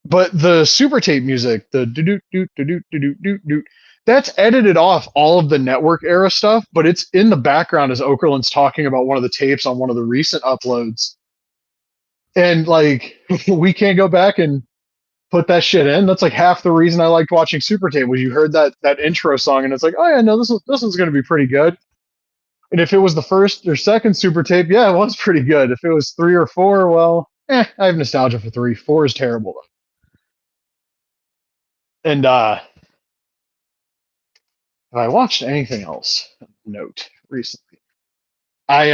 But the Super Tape music, the do do do do do do do do, that's edited off all of the network era stuff, but it's in the background as Okerlund's talking about one of the tapes on one of the recent uploads. And like we can't go back and put that shit in. That's like half the reason I liked watching Super Tape was you heard that intro song and it's like, oh yeah, no, this one's gonna be pretty good. And if it was the first or second Super Tape, yeah, it was pretty good. If it was 3 or 4, well, I have nostalgia for 3. 4 is terrible though. And have I watched anything else of note recently? I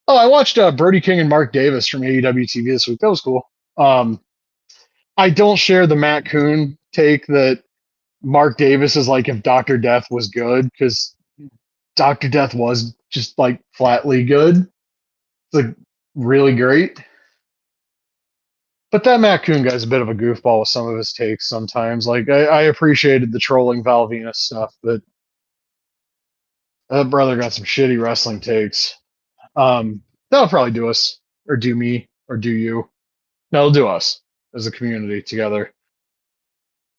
I watched Brody King and Mark Davis from AEW TV this week. That was cool. Um, I don't share the Matt Coon take that Mark Davis is like if Doctor Death was good, because Doctor Death was just like flatly good. It's like really great. But that Matt Coon guy's a bit of a goofball with some of his takes sometimes. Like I appreciated the trolling Val Venus stuff, but that brother got some shitty wrestling takes. That'll probably do us, or do me, or do you. No, it'll do us as a community together.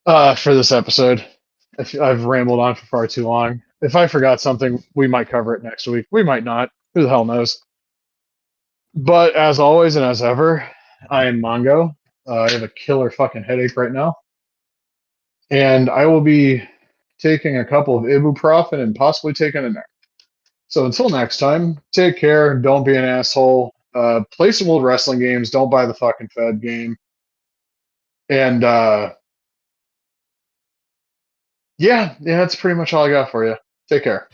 For this episode, if I've rambled on for far too long. If I forgot something, we might cover it next week. We might not. Who the hell knows? But as always and as ever, I am Mongo. I have a killer fucking headache right now, and I will be taking a couple of ibuprofen and possibly taking a nap. So until next time, take care. Don't be an asshole. Play some old wrestling games. Don't buy the fucking Fed game. And yeah, that's pretty much all I got for you. Take care.